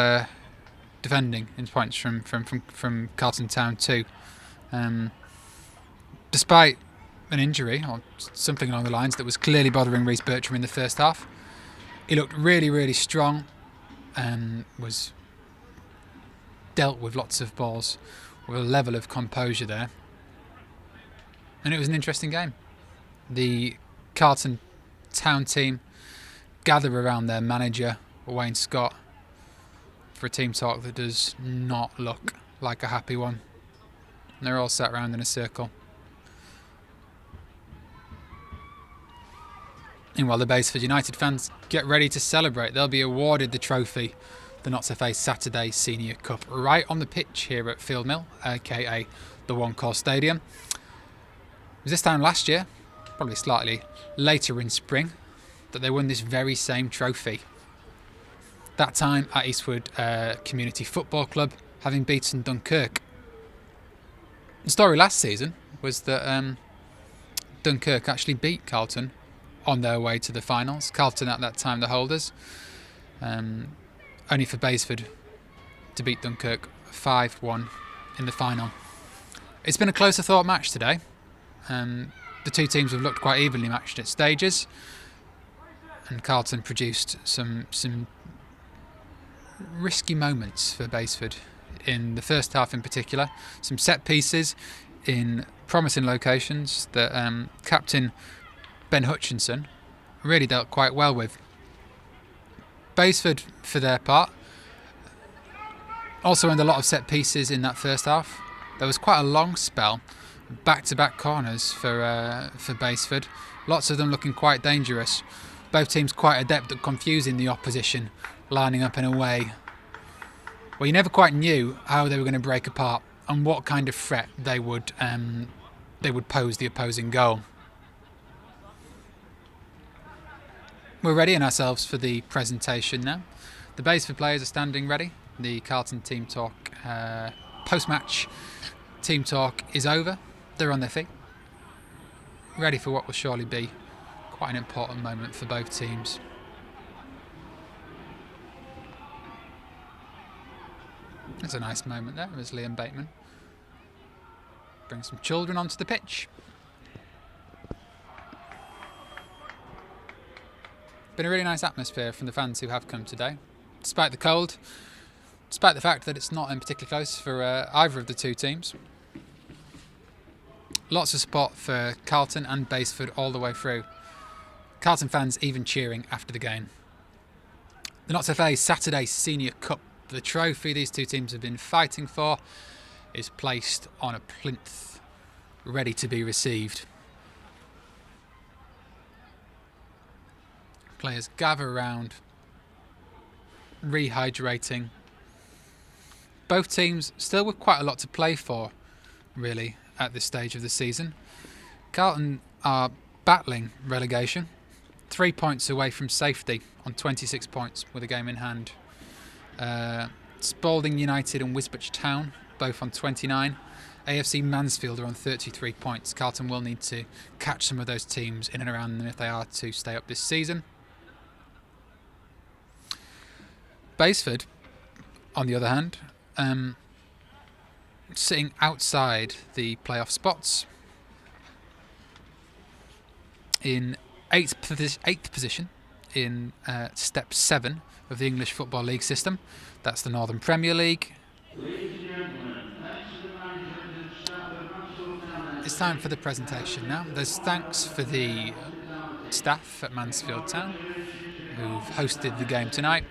defending in points from Carlton Town too. Despite an injury or something along the lines that was clearly bothering Reece Bertram in the first half, he looked really, really strong and was dealt with lots of balls with a level of composure there. And it was an interesting game. The Carlton Town team gather around their manager, Wayne Scott, for a team talk that does not look like a happy one. And they're all sat around in a circle. Meanwhile, the Baseford United fans get ready to celebrate. They'll be awarded the trophy, the Notts FA Saturday Senior Cup, right on the pitch here at Field Mill, aka the One Call Stadium. It was this time last year, probably slightly later in spring, that they won this very same trophy. That time at Eastwood Community Football Club, having beaten Dunkirk. The story last season was that Dunkirk actually beat Carlton on their way to the finals. Carlton at that time the holders. Only for Baseford to beat Dunkirk 5-1 in the final. It's been a closer thought match today. The two teams have looked quite evenly matched at stages, and Carlton produced some risky moments for Baseford in the first half in particular. Some set pieces in promising locations that captain Ben Hutchinson really dealt quite well with. Baseford, for their part, also earned a lot of set pieces in that first half. There was quite a long spell Back-to-back corners for Baseford. Lots of them looking quite dangerous. Both teams quite adept at confusing the opposition, lining up in a way where you never quite knew how they were going to break apart and what kind of threat they would pose the opposing goal. We're readying ourselves for the presentation now. The Baseford players are standing ready. The Carlton team talk, post-match team talk is over. They're on their feet, ready for what will surely be quite an important moment for both teams. That's a nice moment there as Liam Bateman brings some children onto the pitch. Been a really nice atmosphere from the fans who have come today, despite the cold, despite the fact that it's not particularly close for either of the two teams. Lots of support for Carlton and Baseford all the way through. Carlton fans even cheering after the game. The Notts FA Saturday Senior Cup, the trophy these two teams have been fighting for, is placed on a plinth, ready to be received. Players gather around, rehydrating. Both teams still with quite a lot to play for, really, at this stage of the season. Carlton are battling relegation, 3 points away from safety on 26 points with a game in hand. Spalding United and Wisbech Town both on 29. AFC Mansfield are on 33 points. Carlton will need to catch some of those teams in and around them if they are to stay up this season. Baseford, on the other hand, sitting outside the playoff spots in eighth position in Step 7 of the English Football League system. That's the Northern Premier League. It's time for the presentation now. There's thanks for the staff at Mansfield Town who've hosted the game tonight.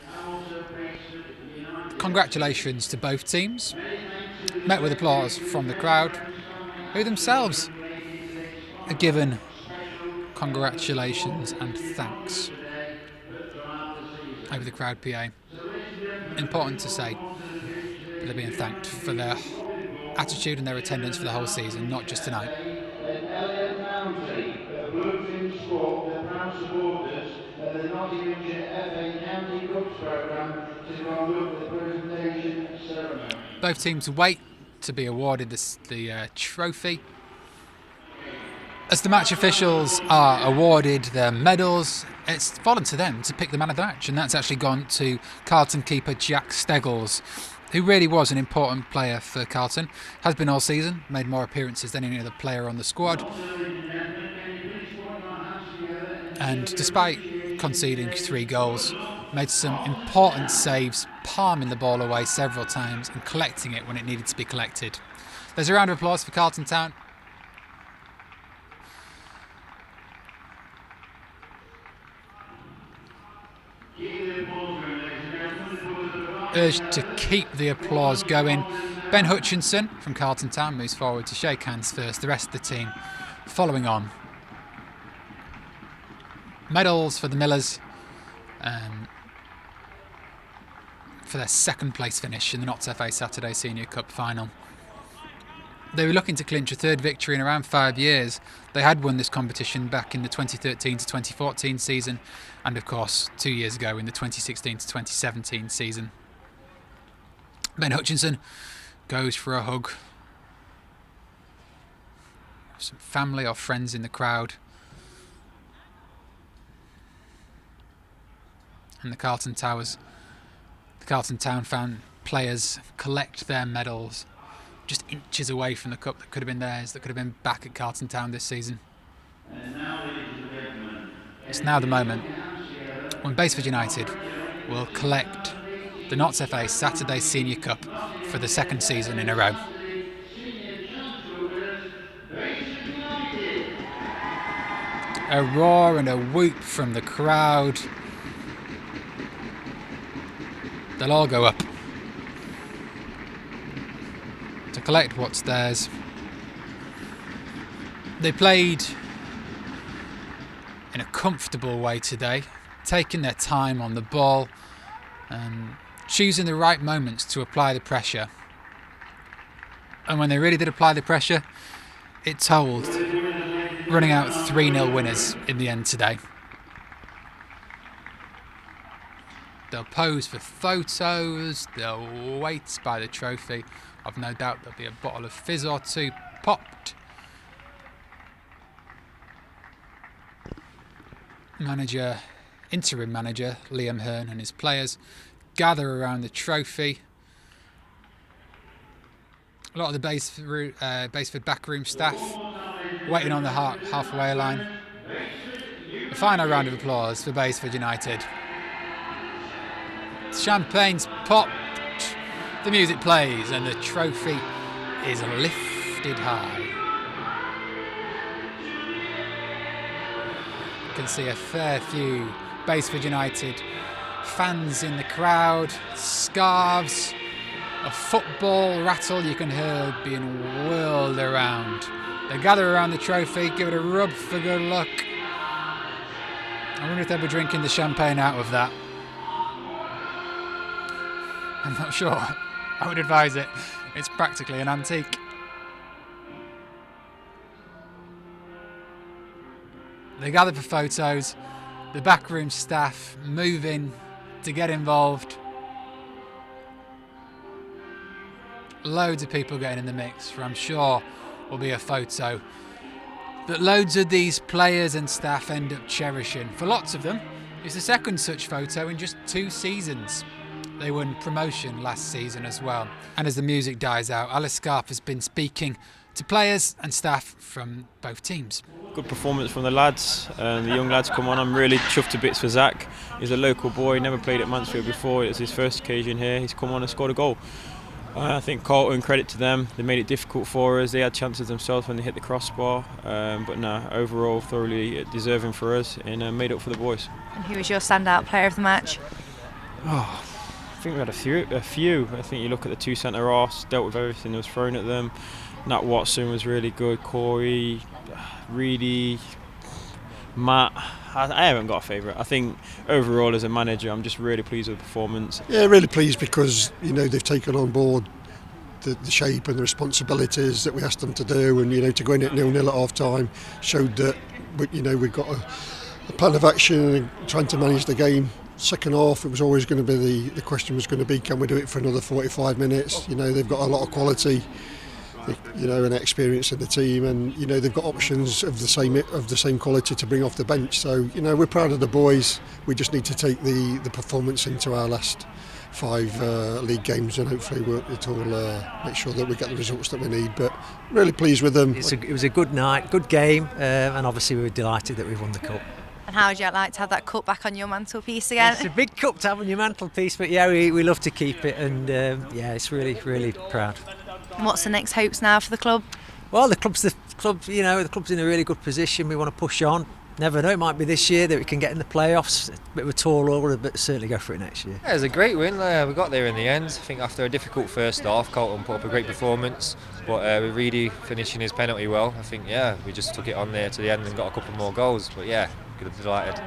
Congratulations to both teams. Met with applause from the crowd, who themselves are given congratulations and thanks over the crowd PA. Important to say that they're being thanked for their attitude and their attendance for the whole season, not just tonight. The proud supporters of the Nottinghamshire FA County Cups programme to conduct the presentation ceremony. Both teams wait to be awarded the trophy. As the match officials are awarded their medals, it's fallen to them to pick the man of the match, and that's actually gone to Carlton keeper Jack Steggles, who really was an important player for Carlton, has been all season, made more appearances than any other player on the squad. And despite conceding 3 goals, made some important saves, palming the ball away several times and collecting it when it needed to be collected. There's a round of applause for Carlton Town. Urged to keep the applause going. Ben Hutchinson from Carlton Town moves forward to shake hands first, the rest of the team following on. Medals for the Millers for their second place finish in the Notts FA Saturday Senior Cup final. They were looking to clinch a third victory in around 5 years. They had won this competition back in the 2013 to 2014 season, and of course 2 years ago in the 2016 to 2017 season. Ben Hutchinson goes for a hug. Some family or friends in the crowd. And the Carlton Town fan players collect their medals just inches away from the cup that could have been theirs, that could have been back at Carlton Town this season. It's now the moment when Baseford United will collect the Notts FA Saturday Senior Cup for the second season in a row. A roar and a whoop from the crowd. They'll all go up to collect what's theirs. They played in a comfortable way today, taking their time on the ball and choosing the right moments to apply the pressure. And when they really did apply the pressure, it told, running out 3-0 winners in the end today. They'll pose for photos, they'll wait by the trophy. I've no doubt there'll be a bottle of fizz or two popped. Interim manager Liam Hearn and his players gather around the trophy. A lot of the Baseford backroom staff waiting on the halfway line. A final round of applause for Baseford United. Champagne's popped, the music plays and the trophy is lifted high. You can see a fair few Baseford United fans in the crowd, scarves, a football rattle you can hear being whirled around. They gather around the trophy, give it a rub for good luck. I wonder if they'll be drinking the champagne out of that. I'm not sure. I would advise it. It's practically an antique. They gather for photos. The backroom staff move in to get involved. Loads of people getting in the mix for, I'm sure, will be a photo that loads of these players and staff end up cherishing. For lots of them, it's the second such photo in just 2 seasons. They won promotion last season as well. And as the music dies out, Alice Scarp has been speaking to players and staff from both teams. Good performance from the lads, and the young lads come on. I'm really chuffed to bits for Zach. He's a local boy, never played at Mansfield before. It was his first occasion here. He's come on and scored a goal. I think Carlton, credit to them. They made it difficult for us. They had chances themselves when they hit the crossbar. But no, overall, thoroughly deserving for us and made up for the boys. And who was your standout player of the match? Oh, I think we had a few. I think you look at the 2 centre-halves, dealt with everything that was thrown at them. Nat Watson was really good. Corey, Reedy, Matt. I haven't got a favourite. I think overall as a manager I'm just really pleased with the performance. Yeah, really pleased because they've taken on board the shape and the responsibilities that we asked them to do, and to go in at 0-0 at half time showed that we've got a plan of action and trying to manage the game. Second half it was always going to be the question was going to be, can we do it for another 45 minutes? They've got a lot of quality, and experience in the team, and they've got options of the same quality to bring off the bench. So we're proud of the boys. We just need to take the performance into our last 5 league games, and hopefully make sure that we get the results that we need. But really pleased with them. It was a good night, good game, and obviously we were delighted that we won the cup. And how would you like to have that cup back on your mantelpiece again? It's a big cup to have on your mantelpiece, but yeah, we love to keep it, and it's really proud. And what's the next hopes now for the club? Well, the club's in a really good position. We want to push on. Never know, it might be this year that we can get in the playoffs. A bit of a tall order, but certainly go for it next year. Yeah, it was a great win. We got there in the end. I think after a difficult first half, Carlton put up a great performance, but with Reedy finishing his penalty well, I think we just took it on there to the end and got a couple more goals. But good, delighted.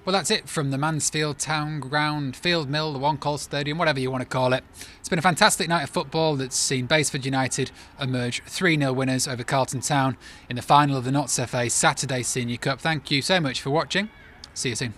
Well, that's it from the Mansfield Town Ground, Field Mill, the One Call Stadium, whatever you want to call it. It's been a fantastic night of football that's seen Baseford United emerge 3-0 winners over Carlton Town in the final of the Notts FA Saturday Senior Cup. Thank you so much for watching. See you soon.